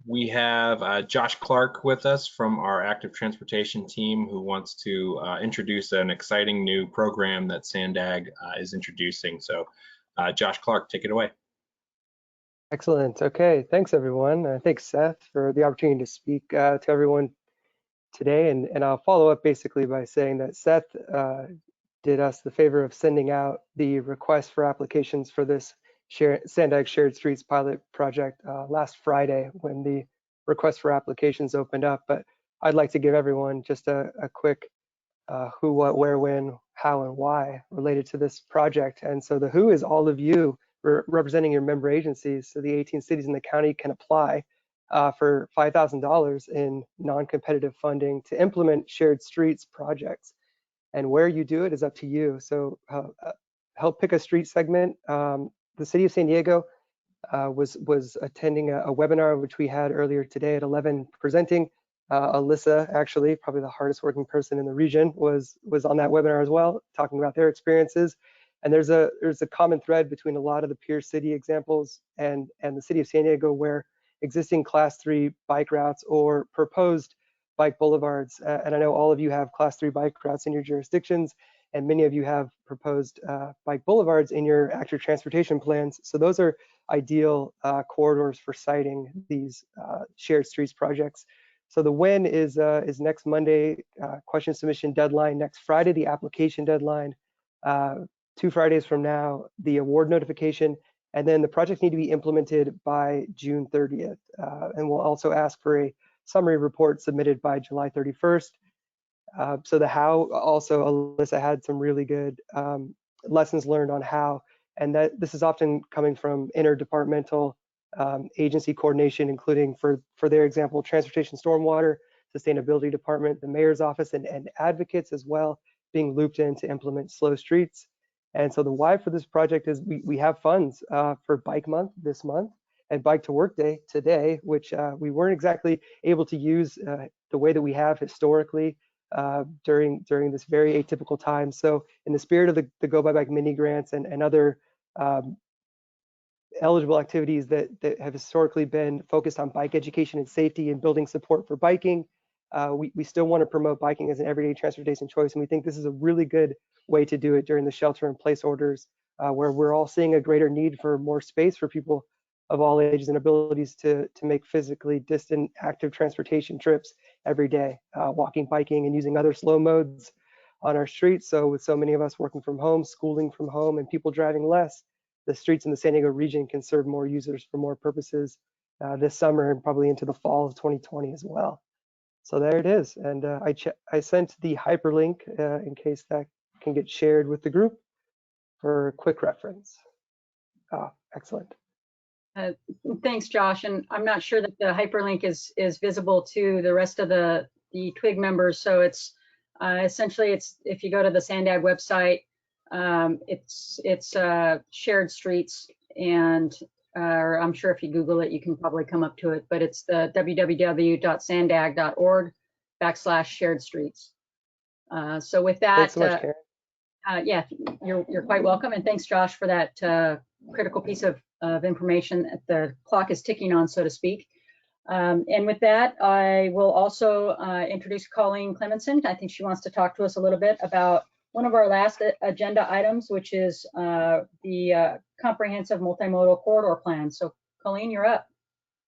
We have Josh Clark with us from our active transportation team who wants to introduce an exciting new program that Sandag is introducing. So Josh Clark, take it away. Excellent. Okay, thanks everyone. Thanks Seth for the opportunity to speak to everyone today. And I'll follow up basically by saying that Seth did us the favor of sending out the request for applications for this Sandag Shared Streets pilot project last Friday when the request for applications opened up. But I'd like to give everyone just a quick who, what, where, when, how, and why related to this project. And so the who is all of you representing your member agencies. So the 18 cities in the county can apply for $5,000 in non-competitive funding to implement shared streets projects. And where you do it is up to you. So help pick a street segment. The city of San Diego was attending a webinar which we had earlier today at 11 presenting. Alyssa, actually, probably the hardest working person in the region, was on that webinar as well, talking about their experiences. And there's a common thread between a lot of the peer city examples and the city of San Diego, where existing class 3 bike routes or proposed bike boulevards, and I know all of you have class 3 bike routes in your jurisdictions, and many of you have proposed bike boulevards in your active transportation plans. So those are ideal corridors for siting these shared streets projects. So the when is next Monday, question submission deadline next Friday, the application deadline 2 Fridays from now, the award notification, and then the projects need to be implemented by June 30th. And we'll also ask for a summary report submitted by July 31st. So the how, also Alyssa had some really good lessons learned on how, and that this is often coming from interdepartmental agency coordination, including for their example, transportation, stormwater, sustainability department, the mayor's office, and advocates as well being looped in to implement slow streets. And so the why for this project is we have funds for Bike Month this month and Bike to Work Day today, which we weren't exactly able to use the way that we have historically during this very atypical time. So in the spirit of the Go by Bike mini grants and other eligible activities that have historically been focused on bike education and safety and building support for biking, we still want to promote biking as an everyday transportation choice, and we think this is a really good way to do it during the shelter-in-place orders, where we're all seeing a greater need for more space for people of all ages and abilities to make physically distant active transportation trips every day, walking, biking, and using other slow modes on our streets. So with so many of us working from home, schooling from home, and people driving less, the streets in the San Diego region can serve more users for more purposes this summer and probably into the fall of 2020 as well. So there it is. And I sent the hyperlink in case that can get shared with the group for quick reference. Excellent. Thanks, Josh. And I'm not sure that the hyperlink is visible to the rest of the TWIG members. So it's essentially, if you go to the Sandag website, it's shared streets, and or I'm sure if you Google it, you can probably come up to it, but it's the www.sandag.org/shared streets. So with that, thanks so much, Karen. Yeah, you're quite welcome, and thanks, Josh, for that critical piece of information that the clock is ticking on, so to speak. And with that, I will also introduce Colleen Clementson. I think she wants to talk to us a little bit about one of our last agenda items, which is the comprehensive multimodal corridor plan. So Colleen, you're up.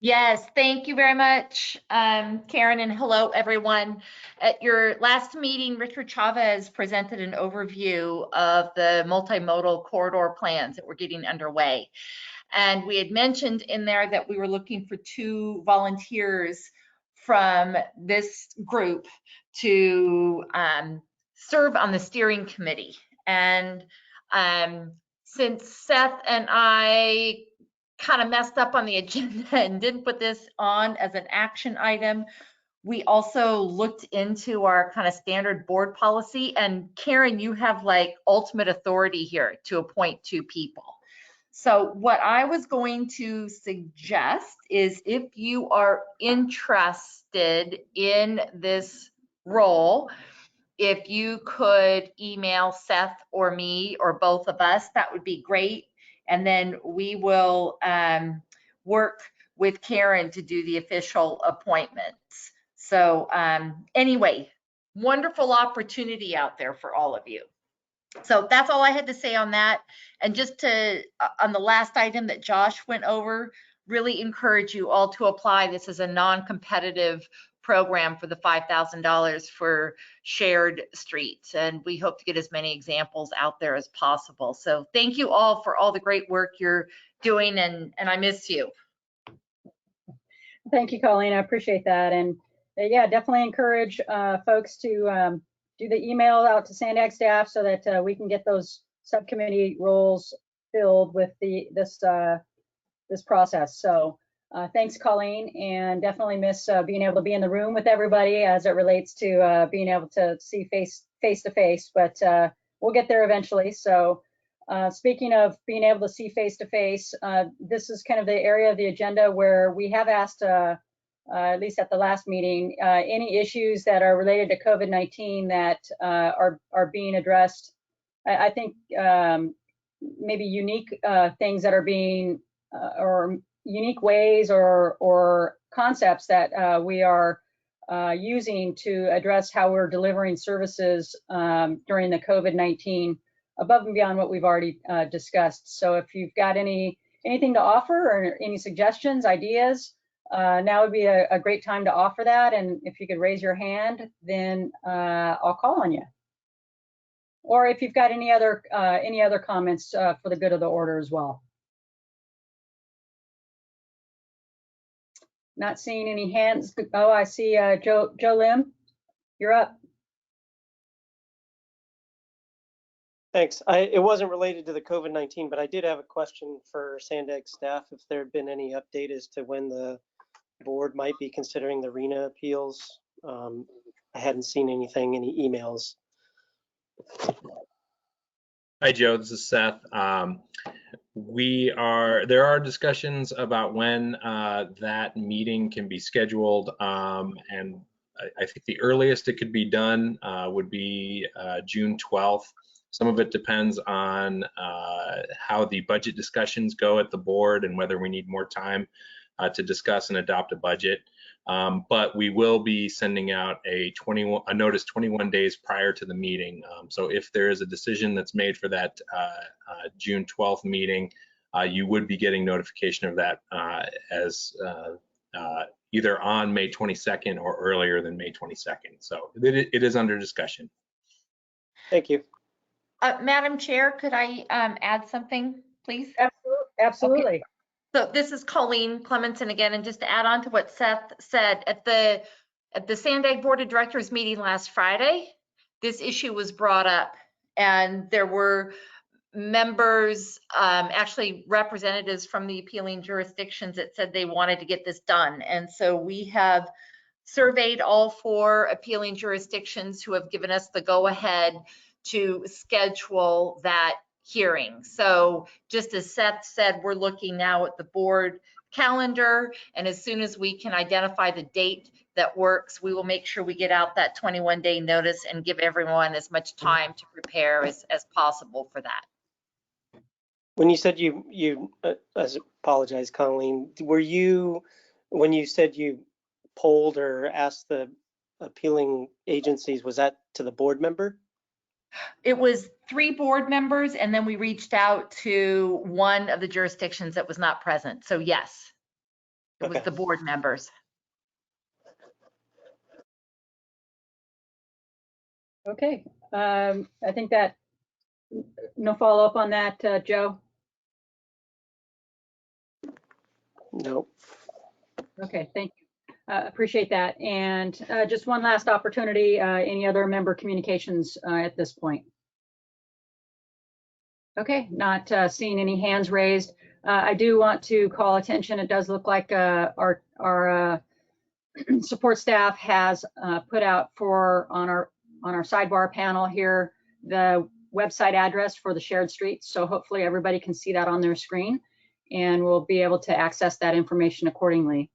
Yes, thank you very much, Karen, and hello, everyone. At your last meeting, Richard Chavez presented an overview of the multimodal corridor plans that were getting underway. And we had mentioned in there that we were looking for 2 volunteers from this group to serve on the steering committee. And since Seth and I kind of messed up on the agenda and didn't put this on as an action item, we also looked into our kind of standard board policy. And Karen, you have like ultimate authority here to appoint 2 people. So what I was going to suggest is, if you are interested in this role, if you could email Seth or me or both of us, that would be great. And then we will work with Karen to do the official appointments. So anyway, wonderful opportunity out there for all of you. So that's all I had to say on that. And just to, on the last item that Josh went over, really encourage you all to apply. This is a non-competitive program for the $5,000 for shared streets. And we hope to get as many examples out there as possible. So thank you all for all the great work you're doing, and I miss you. Thank you, Colleen. I appreciate that. And yeah, definitely encourage folks to do the email out to Sandag staff so that we can get those subcommittee roles filled with this process. So thanks, Colleen, and definitely miss being able to be in the room with everybody as it relates to being able to see face to face, but we'll get there eventually. So speaking of being able to see face to face, this is kind of the area of the agenda where we have asked, at least at the last meeting, any issues that are related to COVID-19 that are being addressed. I think maybe unique things that are being, or unique ways or concepts that we are using to address how we're delivering services during the COVID-19 above and beyond what we've already discussed. So if you've got anything to offer or any suggestions, ideas, now would be a great time to offer that. And if you could raise your hand, then I'll call on you. Or if you've got any other comments for the good of the order as well. Not seeing any hands. Oh, I see Joe Lim. You're up. Thanks. It wasn't related to the COVID-19, but I did have a question for Sandag staff, if there had been any update as to when the board might be considering the RENA appeals. I hadn't seen anything, any emails. Hi, Joe. This is Seth. There are discussions about when that meeting can be scheduled, and I think the earliest it could be done would be June 12th. Some of it depends on how the budget discussions go at the board and whether we need more time to discuss and adopt a budget. But we will be sending out a notice 21 days prior to the meeting. So if there is a decision that's made for that June 12th meeting, you would be getting notification of that as either on May 22nd or earlier than May 22nd. So it is under discussion. Thank you. Madam Chair, could I add something, please? Absolutely. Okay. So this is Colleen Clementson again, and just to add on to what Seth said, at the Sandag Board of Directors meeting last Friday, this issue was brought up, and there were members, actually representatives from the appealing jurisdictions that said they wanted to get this done. And so we have surveyed all 4 appealing jurisdictions who have given us the go-ahead to schedule that hearing. So just as Seth said, we're looking now at the board calendar, and as soon as we can identify the date that works, we will make sure we get out that 21-day notice and give everyone as much time to prepare as possible for that. When you said you apologize, Colleen, when you said you polled or asked the appealing agencies, was that to the board member? It was 3 board members, and then we reached out to one of the jurisdictions that was not present. So yes, it was the board members. Okay. I think that no follow up on that, Joe. No. Okay, thank you. Appreciate that. And just one last opportunity, any other member communications at this point? Okay, not seeing any hands raised. I do want to call attention. It does look like our support staff has put out on our sidebar panel here the website address for the shared streets. So hopefully everybody can see that on their screen, and we'll be able to access that information accordingly.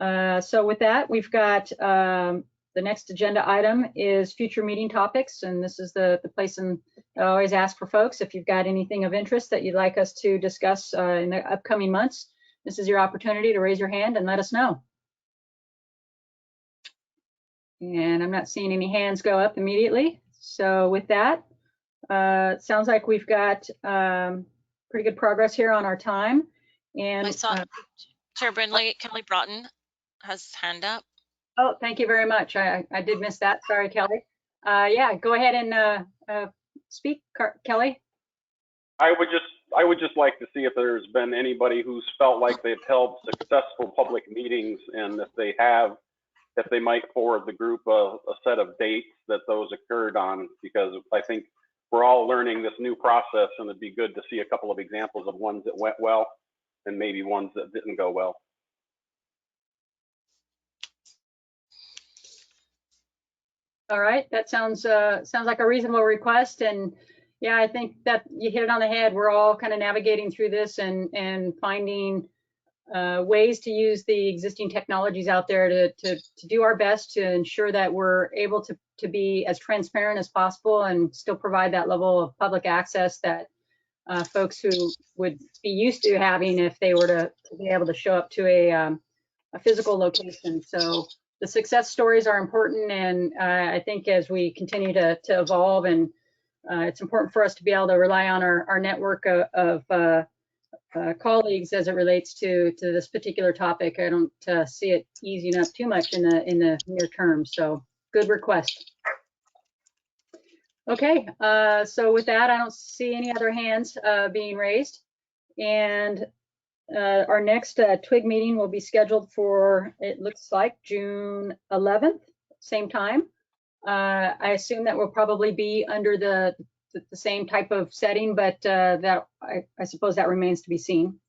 So with that, we've got the next agenda item is future meeting topics, and this is the place, and I always ask for folks, if you've got anything of interest that you'd like us to discuss in the upcoming months, this is your opportunity to raise your hand and let us know. And I'm not seeing any hands go up immediately. So with that, sounds like we've got pretty good progress here on our time. And I saw Chair Brindley, Kelly Broughton has hand up. Oh, thank you very much. I did miss that. Sorry, Kelly. Yeah, go ahead and speak, Kelly. I would just like to see if there's been anybody who's felt like they've held successful public meetings, and if they have, if they might forward the group a set of dates that those occurred on, because I think we're all learning this new process, and it'd be good to see a couple of examples of ones that went well and maybe ones that didn't go well. All right, that sounds like a reasonable request, and yeah, I think that you hit it on the head. We're all kind of navigating through this and finding ways to use the existing technologies out there to do our best to ensure that we're able to be as transparent as possible and still provide that level of public access that folks who would be used to having if they were to be able to show up to a physical location. So the success stories are important, and I think as we continue to evolve, and it's important for us to be able to rely on our network of colleagues as it relates to this particular topic. I don't see it easing up too much in the near term. So good request. Okay, so with that, I don't see any other hands being raised, and our next TWIG meeting will be scheduled for, it looks like, June 11th, same time. I assume that will probably be under the same type of setting, but that I suppose that remains to be seen.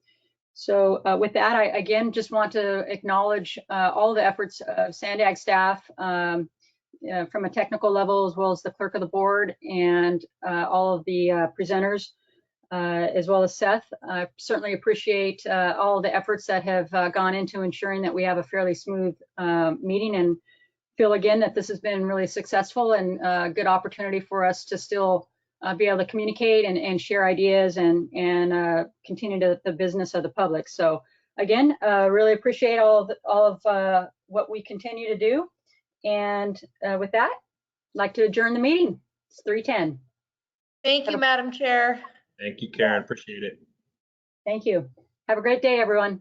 So with that, I again just want to acknowledge all the efforts of Sandag staff from a technical level, as well as the clerk of the board and all of the presenters, as well as Seth. I certainly appreciate all the efforts that have gone into ensuring that we have a fairly smooth meeting, and feel again that this has been really successful and a good opportunity for us to still be able to communicate and share ideas and continue the business of the public. So again, really appreciate all of what we continue to do. And with that, I'd like to adjourn the meeting. It's 3:10. Thank you, Madam Chair. Thank you, Karen. Appreciate it. Thank you. Have a great day, everyone.